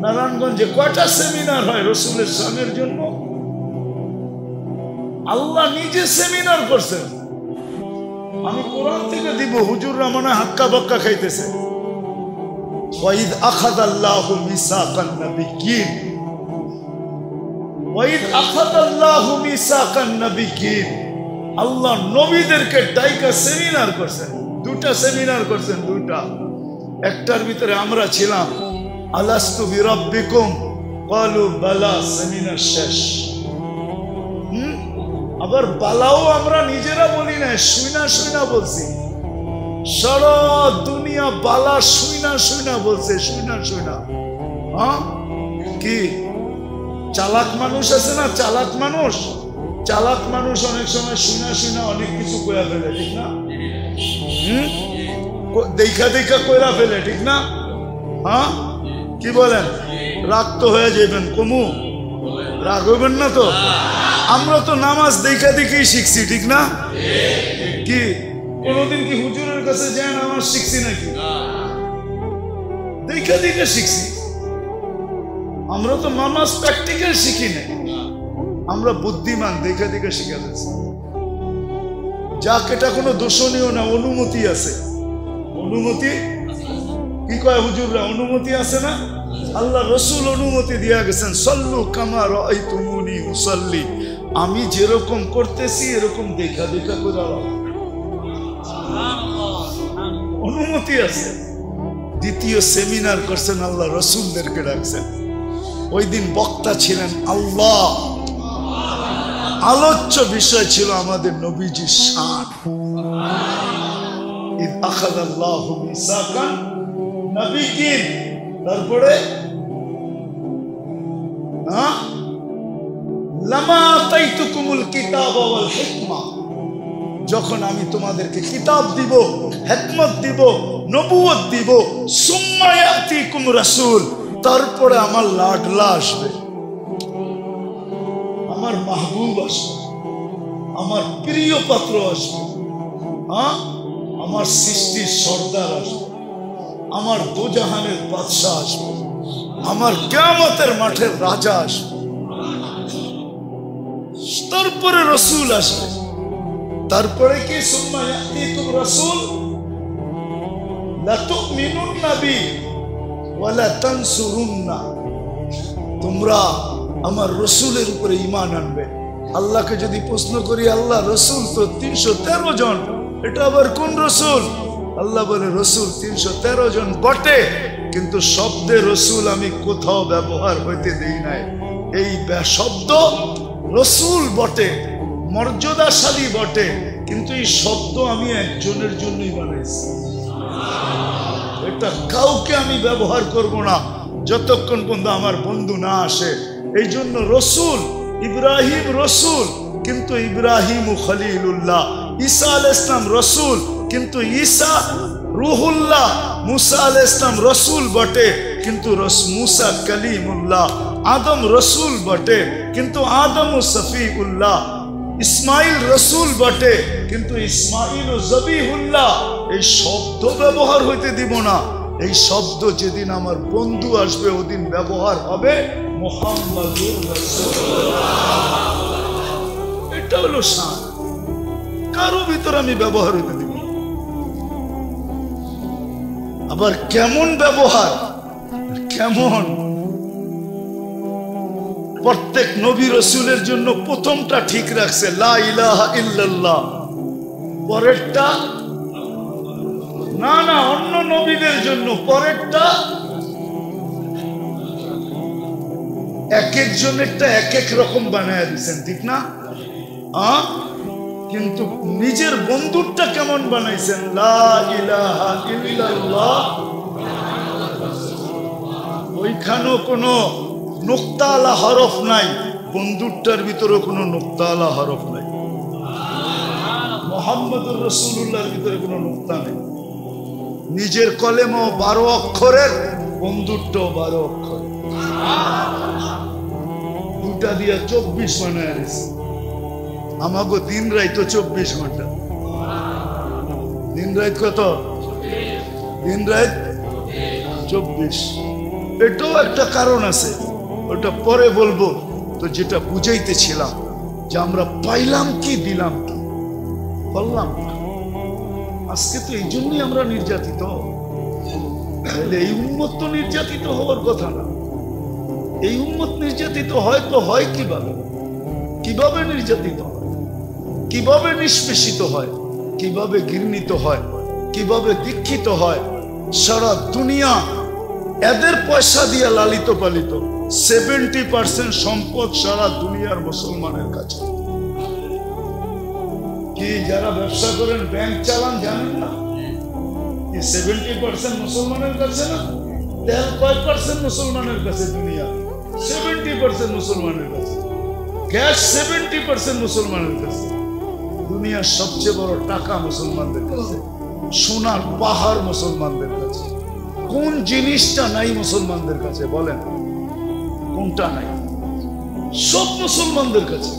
নারায়ণগঞ্জে কয়টা সেমিনার হয় রসুলের শানের জন্য? আল্লাহ নিজে সেমিনার করছেন। আমি কোরআন থেকে দিব, হুজুররা মনে হাক্কা বক্কা খাইতেছে। ওয়াইদ আখাযাল্লাহু মিসাকান নাবিয়্যিন, ওয়াইদ আখাযাল্লাহু মিসাকান নাবিয়্যিন। আল্লাহ নবীদেরকে ডাইকা সেমিনার করছেন। 2টা সেমিনার করছেন, 2টা। একটার ভিতরে আমরা ছিলাম, আলাস্তু বিরাব্বিকুম ক্বালু বালা, সেমিনার শেষ। আবার বালাও আমরা নিজেরা বলি না, শুইনা শুইনা বলছি। সারা দুনিয়া বালা শুইনা শুইনা বলছে, শুইনা শুইনা। হ্যাঁ, কি চালাক মানুষ আছে না? চালাক মানুষ, চালাক মানুষ অনেক সময় শুইনা শুইনা অনেক কিছু কইরা ফেলে, ঠিক না? দেখা দেখা কইরা ফেলে, ঠিক না? হ্যাঁ, কি বলেন? রাগ তো হয়ে যাবেন, কমু রাগ হইবেন না তো? আমরা তো নামাজ দেখা দেখেই শিখছি, ঠিক না? কি কোনদিন কি হুজুরের কাছে যায় নামাজ শিখছি নাকি? দেখা দেখে শিখছি। আমরা তো নামাজ প্র্যাকটিক্যাল শিখি না, আমরা বুদ্ধিমান, দেখা দেখে শিখে যাচ্ছি। যাক, এটা কোনো দোষণীয় না, অনুমতি আছে। অনুমতি কি কয় হুজুররা? অনুমতি আছে না? আল্লাহ রসুল অনুমতি দিয়া গেছেন, সল্লু কামা রাআইতুমুনি উসাল্লি। আমি যেরকম করতেছি এরকম দেখা দেখা করে অনুমতি আছে। দ্বিতীয় সেমিনার করছেন, আল্লাহ রসুলদেরকে ডাকছেন। ওই দিন বক্তা ছিলেন আল্লাহ। আলোচ্য বিষয় ছিল আমাদের নবীজির শান। ইদ আখাযাল্লাহু মিসাকান নাবিয়্যিন। তারপরে লামা আতাইতুকুমুল কিতাবা ওয়াল হিকমা, যখন আমি তোমাদেরকে কিতাব দিব, হিকমত দিব, নবুয়ত দিব, সুম্মা ইয়াতিকুম রাসূল, তারপরে আমার লাডলা আসবে, আমার মাহবুব আসবে, আমার প্রিয় পাত্র আসবে, আমার সৃষ্টির সর্দার আসবে, আমার দোজাহানের বাদশা আসবে, আমার কিয়ামতের মাঠের রাজা আসবে। তারপরে রসুল আসবে। তারপরে কি? সুম্মা ইয়াতিকুম রাসূল লা তুমিনুন্না বি ওয়া লা তানসুরুন্না, তোমরা আমার রসুলের উপরে ঈমান আনবে। আল্লাহকে যদি প্রশ্ন করি, আল্লাহ রসুল তো 313 জন, এটা আবার কোন রসুল? আল্লাহ বলে রসুল 313 জন বটে, কিন্তু শব্দে রসুল আমি কোথাও ব্যবহার হইতে দেই নাই। এই শব্দ রসুল বটে, মর্যাদাশালী বটে, কিন্তু এই শব্দ আমি একজনের জন্যই বানাইছি। এটা কাউকে আমি ব্যবহার করব না যতক্ষণ পর্যন্ত আমার বন্ধু না আসে। এই জন্য রসুল ইব্রাহিম রসুল, কিন্তু ইব্রাহিম খলিলুল্লাহ। ঈসা আলাইহিস সালাম রসুল, কিন্তু ঈসা রুহুল্লাহ। মুসা আলাইহিস সালাম রসুল বটে, কিন্তু মুসা কালিমুল্লাহ। আদম রসুল বটে, কিন্তু আদম সফিউল্লাহ। ইসমাইল রসুল বটে, কিন্তু ইসমাইল জবিহুল্লাহ। এই শব্দ ব্যবহার হইতে দিব না। এই শব্দ যেদিন আমার বন্ধু আসবে ওদিন ব্যবহার হবে মুহাম্মাদুর রাসূলুল্লাহ। এটা হলো শান। কারো ভিতর আমি ব্যবহার হইতে দিব না। আবার কেমন ব্যবহার, কেমন? প্রত্যেক নবী রসুলের জন্য প্রথমটা ঠিক রাখছে, লা ইলাহা ইল্লাল্লাহ। পরেরটা না না, অন্য নবীদের জন্য পরেরটা এক একজনেরটা এক এক রকম বানায় দিচ্ছেন, ঠিক না? কিন্তু নিজের বন্ধুরটা কেমন বানাইছেন? লা ইলাহা ইল্লাল্লাহ। ওইখানেও কোনো নুক্তাওয়ালা হরফ নাই, বন্ধুরটার ভিতরে কোনো নুক্তাওয়ালা হরফ নাই। মুহাম্মদুর রাসূলুল্লাহর ভিতরে কোনো নুক্তা নেই। নিজের কলেমাও 12 অক্ষরের, বন্ধুরটাও 12 অক্ষরের। দুটা দিয়া 24 বানায় দিয়েছে। আমাগো দিন রাত 24 ঘন্টা। দিন রাত কত? দিন রাত 24। এটাও একটা কারণ আছে, ওটা পরে বলবো। তো যেটা বুঝাইতেছিলাম যে আমরা পাইলাম কি, দিলাম কি, বললাম আজকে তো এই জন্যই আমরা নির্যাতিত। এই উম্মত তো নির্যাতিত হওয়ার কথা না। এই উম্মত নির্যাতিত হয় তো হয় কিভাবে? কিভাবে নির্যাতিত হয়, কিভাবে নিষ্পেষিত হয়, কিভাবে ঘৃণিত হয়, কিভাবে দীক্ষিত হয়? সারা দুনিয়া এদের পয়সা দিয়ে লালিত পালিত। 70% সম্পদ সারা দুনিয়ার মুসলমানের কাছে। কি যারা ব্যবসা করেন, ব্যাংক চালান, জানেন না? 70% মুসলমানের কাছে না? তেল কয় পার্সেন্ট মুসলমানের কাছে? দুনিয়া 70% মুসলমানের কাছে। গ্যাস 70% মুসলমানের কাছে। দুনিয়ার সবচেয়ে বড় টাকা মুসলমানদের কাছে। সোনার পাহাড় মুসলমানদের কাছে। কোন জিনিসটা নাই মুসলমানদের কাছে? বলেন কোনটা নাই? সব মুসলমানদের কাছে।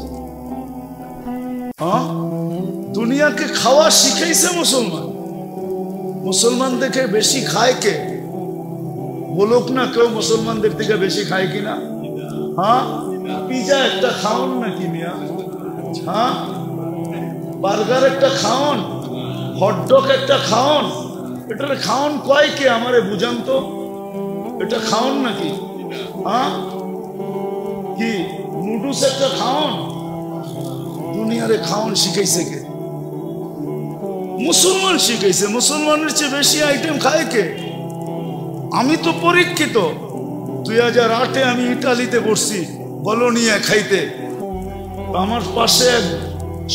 দুনিয়াকে খাওয়া শিখাইছে মুসলমান। মুসলমান দেখে বেশি খায় কে? বলুক না কেউ মুসলমানদের থেকে বেশি খায় কিনা? পিজা একটা খাওন নাকি মিয়া? বার্গার একটা খাওন, হটডগ একটা খাওন। এটা খাওন কয় কে? আমারে বুঝান তো, এটা খাওন নাকি? কি নুডলস একটা খাওন? দুনিয়ারে খাওন শিখাইছে কে? মুসলমান শিখাইছে। মুসলমানের চেয়ে বেশি আইটেম খায় কে? আমি তো পরীক্ষিত। 2008-এ আমি ইটালিতে বসছি বলোনিয়া খাইতে। আমার পাশে এক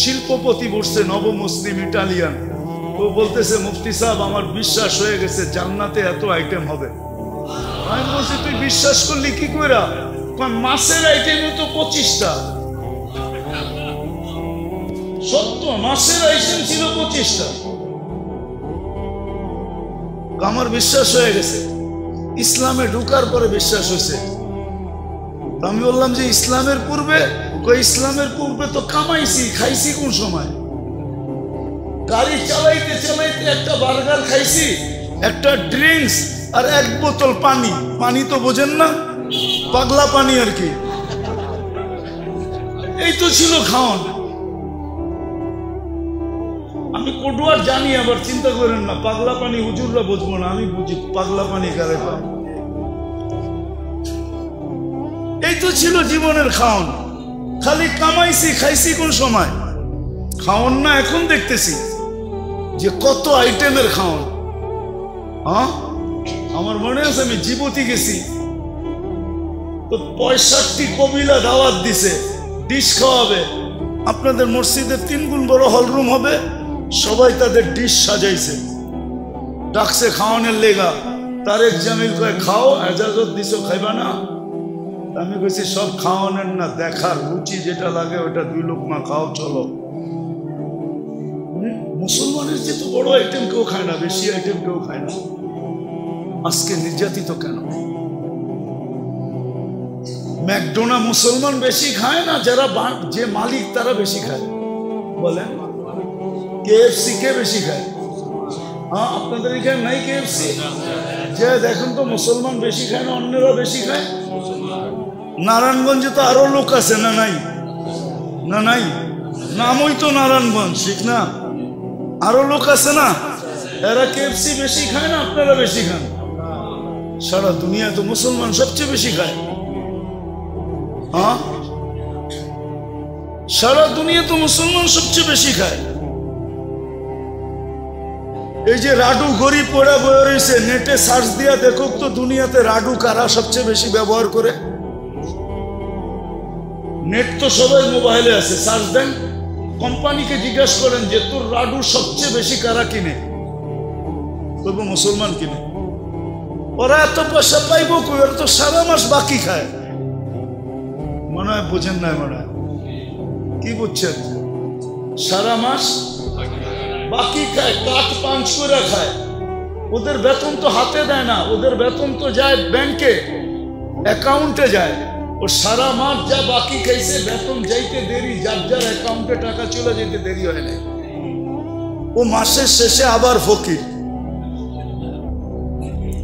শিল্পপতি বসছে, নবমুসলিম ইটালিয়ান। তো বলতেছে, মুফতি সাহেব আমার বিশ্বাস হয়ে গেছে জান্নাতে এত আইটেম হবে। আমি বলছি তুই বিশ্বাস করলি কি কইরা? মাছের আইটেমও তো 25টা। সত্য, মাছের আইটেম ছিল 25টা। আমার বিশ্বাস হয়ে গেছে। ইসলামে ঢুকার পরে বিশ্বাস হয়েছে। আমি বললাম যে ইসলামের পূর্বে? ইসলামের পূর্বে তো কামাইছি, খাইছি কোন সময়? গাড়ি চালাইতে চালাইতে একটা বার্গার খাইছি, একটা ড্রিঙ্কস আর 1 বোতল পানি। পানি তো বোঝেন না, পাগলা পানি আর কি। এই তো ছিল খাওয়ান। আমি কোডওয়ার জানি, আবার চিন্তা করেন না পাগলা পানি হুজুররা বুঝবো না, আমি বুঝি পাগলা পানি কারে পায়। এই তো ছিল জীবনের খাওয়ান। খালি কামাইছি, খাইছি কোন সময়? খাওয়ান না। এখন দেখতেছি যে কত আইটেমের খাওয়ান। আমার মনে আছে আমি জিবুতি গেছি, তো 65 কবিলা দাওয়াত দিছে, ডিশ খাওয়াবে। আপনাদের মসজিদে 3 গুণ বড় হলরুম হবে, সবাই তাদের ডিশ সাজাইছে, ডাকছে খাওয়ানোর লেগা। তারেক জামিল কয়ে খাও, এজাজত দিছো খাইবা না? আমি কইছি সব খাওয়ানোর না, দেখার, রুচি যেটা লাগে ওটা 2 লোকমা খাও, চলো। মুসলমানের যে তো বড় আইটেম কেউ খায় না, বেশি আইটেম কেউ খায় না। আজকে নির্যাতিত কেন? ম্যাকডোনা মুসলমান বেশি খায় না, যারা যে মালিক তারা বেশি খায়? বলেন কেএফসি কে বেশি খায়? হ্যাঁ, আপনাদের এখানে নাই কেএফসি? যে দেখুন তো মুসলমান বেশি খায় না অন্যরা বেশি খায়? নারায়ণগঞ্জে তো আরো লোক আছে না নাই? না নাই, নামই তো নারায়ণগঞ্জ, ঠিক না? আরো লোক আছে না? এরা কেএফসি বেশি খায় না আপনারা বেশি খান? সারা দুনিয়া তো মুসলমান সবচেয়ে বেশি খায়। হ্যাঁ, সারা দুনিয়া তো মুসলমান সবচেয়ে বেশি খায়। এই যে রাডু গরিব পড়া বয়ে রয়েছে, নেটে সার্চ দিয়া দেখো তো দুনিয়াতে রাডু কারা সবচেয়ে বেশি ব্যবহার করে। নেট তো সবাই মোবাইলে আছে, সার্চ দেন, কোম্পানিকে জিজ্ঞাসা করেন যে তোর রাডু সবচেয়ে বেশি কারা কিনে, তবু মুসলমান কিনে। ওরা এত পয়সা পাইব কই? ওরা তো সারা মাস বাকি খায়। মনে হয় বুঝেন না, মনে হয় কি বুঝছেন? সারা মাস বাকি খায়, কাঠ পাঞ্চ করে খায়। ওদের বেতন তো হাতে দেয় না, ওদের বেতন তো যায় ব্যাংকে, অ্যাকাউন্টে যায়। ও সারা মাস যা বাকি খাইছে, বেতন যাইতে দেরি, যার যার অ্যাকাউন্টে টাকা চলে যেতে দেরি হয় না। ও মাসের শেষে আবার ফকির,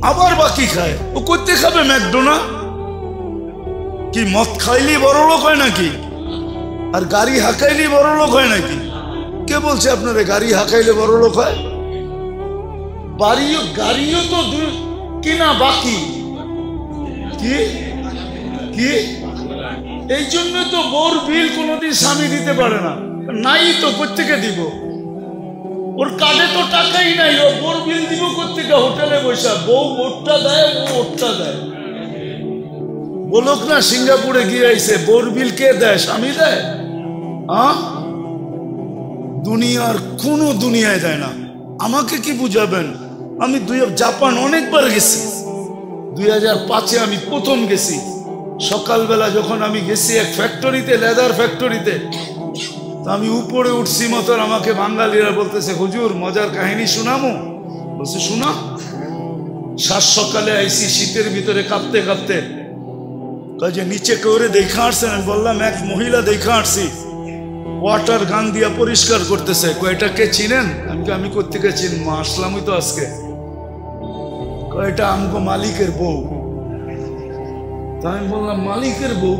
আবার বাকি খায়। ও করতে খাবে ম্যাকডোনা? কি মদ খাইলি বড় লোক হয় নাকি? আর গাড়ি হাঁকাইলি বড় লোক হয় নাকি? কে বলছে আপনারা গাড়ি হাঁকাইলে বড় লোক হয়? গাড়িও তো কিনা বাকি। কি কি এই জন্য তো বোর বিল কোনোদিন স্বামী দিতে পারে না, নাই তো কোত্থেকে দিব? ওর কার্ডে তো টাকাই নাই, ও বোর বিল দিব কোত্থেকে? হোটেলে বসা বউ ওরটা দেয়, ও ওরটা দেয়। বলুক না সিঙ্গাপুরে গিয়ে আইছে, বোর বিল কে দেয়? স্বামী দেয়। দুনিয়ার কোন দুনিয়ায় দেয় না। আমাকে কি বুঝাবেন? আমি জাপান অনেকবার গেছি। 2005-এ আমি প্রথম গেছি। সকালবেলা যখন আমি গেছি এক ফ্যাক্টরিতে, লেদার ফ্যাক্টরিতে, তো আমি উপরে উঠছি মতো, আমাকে বাঙালিরা বলতেছে হুজুর মজার কাহিনী শোনামো। বলছে শোনা। সাত সকালে আইসি শীতের ভিতরে কাঁপতে কাঁপতে, কাজে নিচে করে দেখা আসছেন? আমি বললাম এক মহিলা দেখা আসছি, ওয়াটার গান দিয়া পরিষ্কার করতেছে। কয়টা কে চিনেন? আমি কোত্থেকে চিনবো, আসলামই তো আজকে। কয়টা আমগো মালিকের বউ। তা আমি বললাম মালিকের বউ?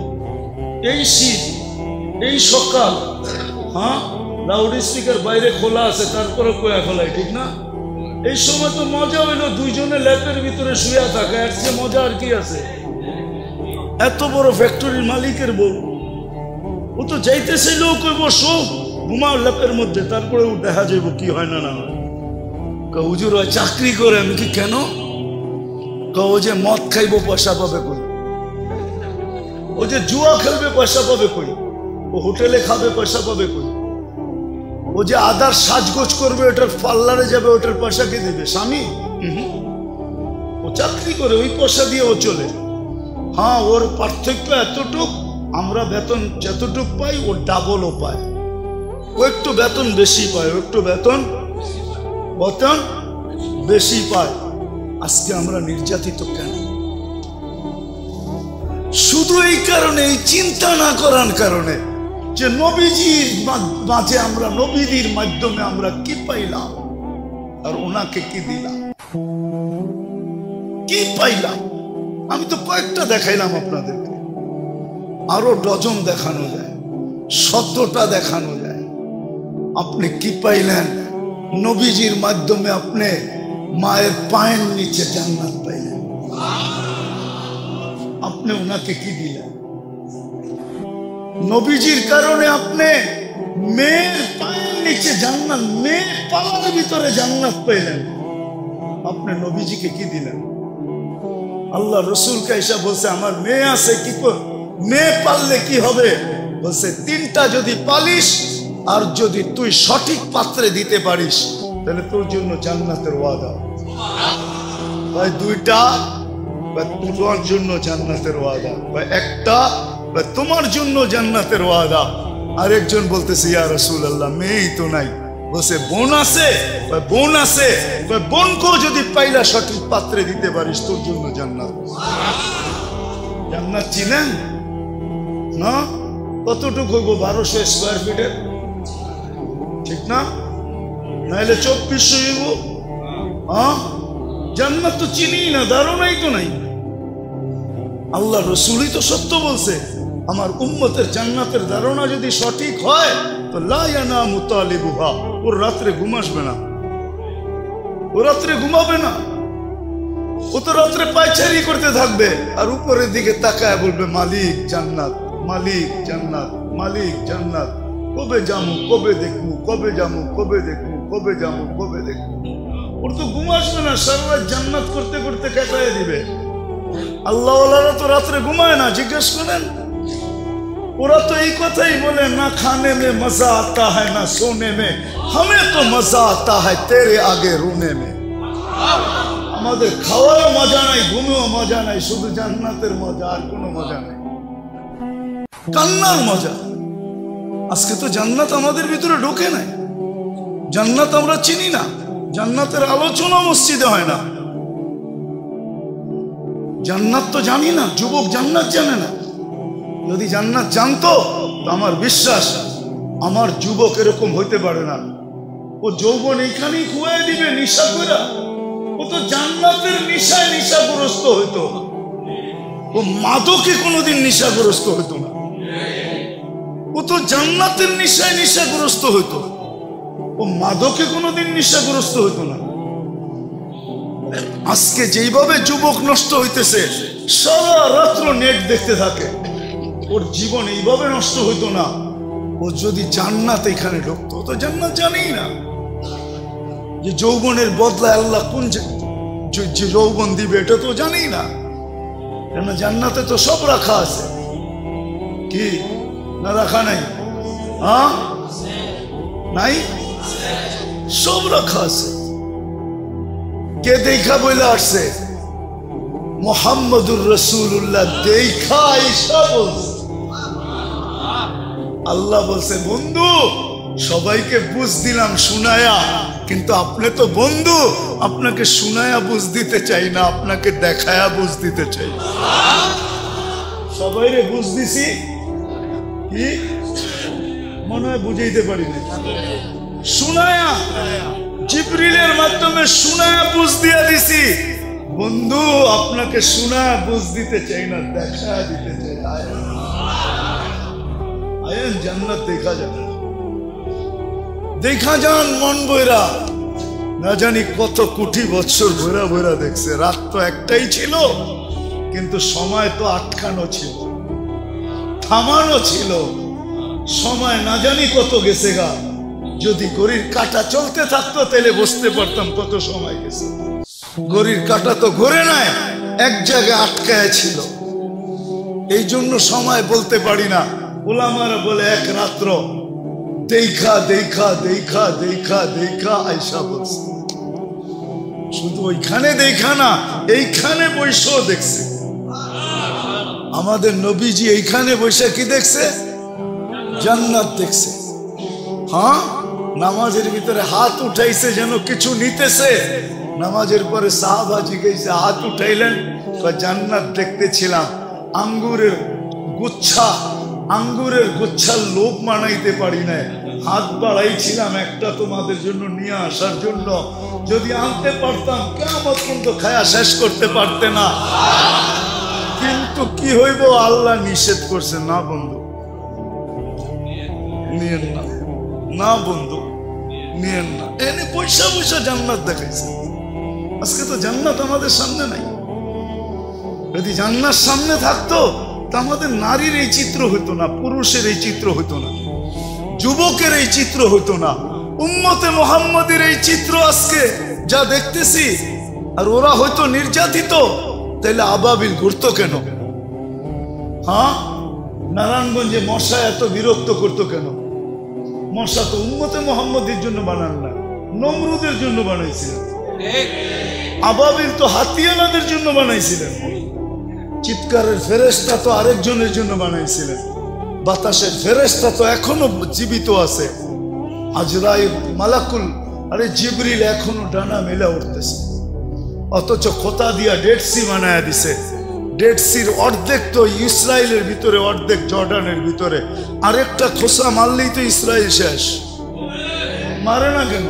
এই শীত, এই সকাল, হ্যাঁ, লাউড স্পিকার বাইরে খোলা আছে, তারপরে কয়া খোলাই, ঠিক না? এই সময় তো মজা হইলো, দুইজনে ল্যাপের ভিতরে শুয়ে থাকা, এর চেয়ে মজা আর কি আছে? এত বড় ফ্যাক্টরির মালিকের বউ, ও তো যাইতেছিল, কইব শো ঘুমাও ল্যাপের মধ্যে, তারপরে ও দেখা যাইব কি হয় না না হয়। হুজুর ওই চাকরি করে। আমি কি কেন? ও যে মদ খাইব পয়সা পাবে কই? ও যে জুয়া খেলবে পয়সা পাবে কই? ও হোটেলে খাবে পয়সা পাবে কই? ও যে আদার সাজগোজ করবে, ওটার পার্লারে যাবে, ওটার পয়সা কে দেবে? স্বামী। ও চাকরি করে, ওই পয়সা দিয়ে ও চলে। হ্যাঁ, ওর পার্থক্য এতটুক, আমরা বেতন যতটুক পাই ও ডাবলও পায়। ও একটু বেতন বেশি পায়, ও একটু বেতন বেশি পায়। আজকে আমরা নির্যাতিত কেন? শুধু এই কারণে, এই চিন্তা না করার কারণে যে নবীজির মাঝে আমরা, নবীদের মাধ্যমে আমরা কি পাইলাম আর ওনাকে কি দিলাম, কি পাইলাম। আমি তো কয়েকটা দেখাইলাম আপনাদেরকে, আরো ডজন দেখানো যায়, 100টা দেখানো যায়। আপনি কি পাইলেন? নবীজির মাধ্যমে আপনি মায়ের পায়ের নিচে জান্নাত পাইলেন। আপনি ওনাকে কি দিলেন? নবীজির কারণে আপনি মেয়ের পায়ের নিচে জান্নাত, মেয়ের পায়ের ভিতরে জান্নাত পাইলেন। আপনি নবীজিকে কি দিলেন? আল্লাহ রসুলকে এসে বলছে আমার মেয়ে আছে, কি মেয়ে পাললে কি হবে? বলছে তিনটা যদি পালিস আর যদি তুই সঠিক পাত্রে দিতে পারিস তাহলে তোর জন্য জান্নাতের ওয়াদা। ভাই দুইটা বা তোমার জন্য জান্নাতের ওয়াদা, বা একটা বা তোমার জন্য জান্নাতের ওয়াদা। আরেকজন বলতেছে ইয়া রাসূলুল্লাহ মেয়েই তো নাই। বলছে বোন আছে, বোন আছে, বোনকেও যদি পাইলা সঠিক পাত্রে দিতে পারিস তোর জন্য জান্নাত। জান্নাত চিনেন না? কতটুকু হইব? 1200 স্কোয়ার ফিটের, ঠিক না? নাইলে 2400 হইব। জান্নাত তো চিনি না, ধারণাই তো নাই। আল্লাহ রসুলই তো সত্য বলছে, আমার উম্মতের জান্নাতের ধারণা যদি সঠিক হয় তো লা ইয়ানামু তালিবুহা, ওর রাত্রে ঘুম আসবে না, ও রাত্রে ঘুমাবে না, ও তো রাত্রে পায়চারি করতে থাকবে আর উপরের দিকে তাকায় বলবে মালিক জান্নাত, মালিক জান্নাত, মালিক জান্নাত, কবে যামু, কবে দেখবো, কবে যামু, কবে দেখবো, কবে যামু, কবে দেখবো। ওর তো ঘুম আসবে না, সারা রাত জান্নাত করতে করতে কাটায় দিবে। আল্লাহওয়ালারা তো রাত্রে ঘুমায় না, জিজ্ঞেস করেন। ওরা তো এই কথাই বলে না খানে মে মজা আতা হ্যায় না সোনে মে, হমে তো মজা আতা হ্যায় তেরে আগে রোনে মে। আমাদের খাওয়ারও মজা নাই, ঘুমেও মজা নাই, শুধু জান্নাতের মজা, আর কোনো মজা নাই, কান্নার মজা। আজকে তো জান্নাত আমাদের ভিতরে ঢোকে নাই, জান্নাত আমরা চিনি না, জান্নাতের আলোচনা মসজিদে হয় না, জান্নাত তো জানি না। যুবক জান্নাত জানে না। যদি জান্নাত জানতো তো আমার বিশ্বাস আমার যুবক এরকম হইতে পারে না। ও যৌবন এইখানেই খুয়াই দিবে নিশা করে। ও তো জান্নাতের নিশায় নিশাগ্রস্ত হইতো, ও মাদকে কোনোদিন নিশাগ্রস্ত হইতো না। ও তো জান্নাতের নিশায় নিশাগ্রস্ত হইতো, ও মাদকে কোনোদিন নিশাগ্রস্ত হইতো না। আজকে যেইভাবে যুবক নষ্ট হইতেছে, সারা রাত্র নেট দেখতে থাকে, ওর জীবন এইভাবে নষ্ট হইতো না। ও যদি জান্নাত এখানে ঢুকতো, তো জান্নাত জানেই না যে যৌবনের বদলায় আল্লাহ কোন যৌবন দিবে, এটা তো জানেই না। কেন জান্নাতে তো সব রাখা আছে, কি না রাখা নাই? নাই, সব রাখা আছে। কে দেখা বলে আসছে? মুহাম্মদুর রাসূলুল্লাহ দেখা আয়েশা বলছে। আল্লাহ বলছে বন্ধু সবাইকে বুঝ দিলাম শুনায়া, কিন্তু আপনি তো বন্ধু, আপনাকে শুনায়া বুঝ দিতে চাই না, আপনাকে দেখায়া বুঝ দিতে চাই। সবাইরে বুঝ দিছি, কি মনে হয় বুঝাইতে পারি না। শুনায়া জিবরিলের মাধ্যমে শুনায়া বুঝ দিয়া দিছি। বন্ধু আপনাকে শুনায়া বুঝ দিতে চাই না, দেখায়া দিতে চাই। আয়েন জান্নাত দেখা যান, দেখা যান মন বইরা। না জানি কত কোটি বছর ভরা ভরা দেখছে। রাত তো একটাই ছিল, কিন্তু সময় তো আটকানো ছিল, থামানো ছিল। সময় না জানি কত গেছে গা। যদি ঘড়ির কাঁটা চলতে থাকতো তাহলে বুঝতে পারতাম কত সময় গেছে। ঘড়ির কাঁটা তো ঘুরে নাই, এক জায়গায় আটকায় ছিল। এই জন্য সময় বলতে পারি না। উলামারা বলে এক রাত্র দেখা দেখা দেখা দেখা দেখা আয়েশা বলছে। শুধু ওইখানে দেখা না, এইখানে বৈশও দেখছে। আমাদের নবীজি এইখানে বৈশা কি দেখছে? জান্নাত দেখছে। হ্যাঁ, নামাজের ভিতরে হাত উঠাইছে যেন কিছু নিতেছে। নামাজের পরে সাহাবা জিজ্ঞেসে হাত উঠাইলেন, জান্নাত দেখতেছিলাম। আঙ্গুরের গুচ্ছার লোভ মানাইতে পারি না, হাত বাড়াইছিলাম একটা তোমাদের জন্য নিয়ে আসার জন্য। যদি আনতে পারতাম কিয়ামত পর্যন্ত খায়া শেষ করতে পারতে না। কিন্তু কি হইব, আল্লাহ নিষেধ করছে। না বন্ধু নিয়েন না, না বন্ধু নিয়েন না। এনে পয়সা পয়সা জান্নাত দেখাইছে। আজকে তো জান্নাত আমাদের সামনে নাই। যদি জান্নাত সামনে থাকতো তা আমাদের নারীর এই চিত্র হইতো না, পুরুষের এই চিত্র হইতো না, যুবকের এই চিত্র হইতো না, উম্মতে মুহাম্মাদের এই চিত্র আজকে যা দেখতেছি। আর ওরা হয়তো নির্যাতিত, তাইলে আবাবিল ঘুরতো কেন? হ্যাঁ, নারায়ণগঞ্জে মশা এত বিরক্ত করতো কেন? মশা তো উম্মতে মুহাম্মদের জন্য বানান না, নমরুদের জন্য বানাইছিলেন। আবাবিল তো হাতিয়ানাদের জন্য বানাইছিলেন। চিৎকারের ফেরেশতা তো আরেকজনের জন্য বানাইছিলেন। বাতাসের ফেরেশতা তো এখনো জীবিত আছে। আজরাইল, মালাকুল, আরে জিবরিল এখনো ডানা মেলা উঠতেছে। অথচ খোতা দিয়া ডেড সি বানায়া দিছে। ডেড সির অর্ধেক তো ইসরায়েলের ভিতরে, অর্ধেক জর্ডানের ভিতরে। আরেকটা খোসা মারলেই তো ইসরায়েল শেষ। মারে না কেন?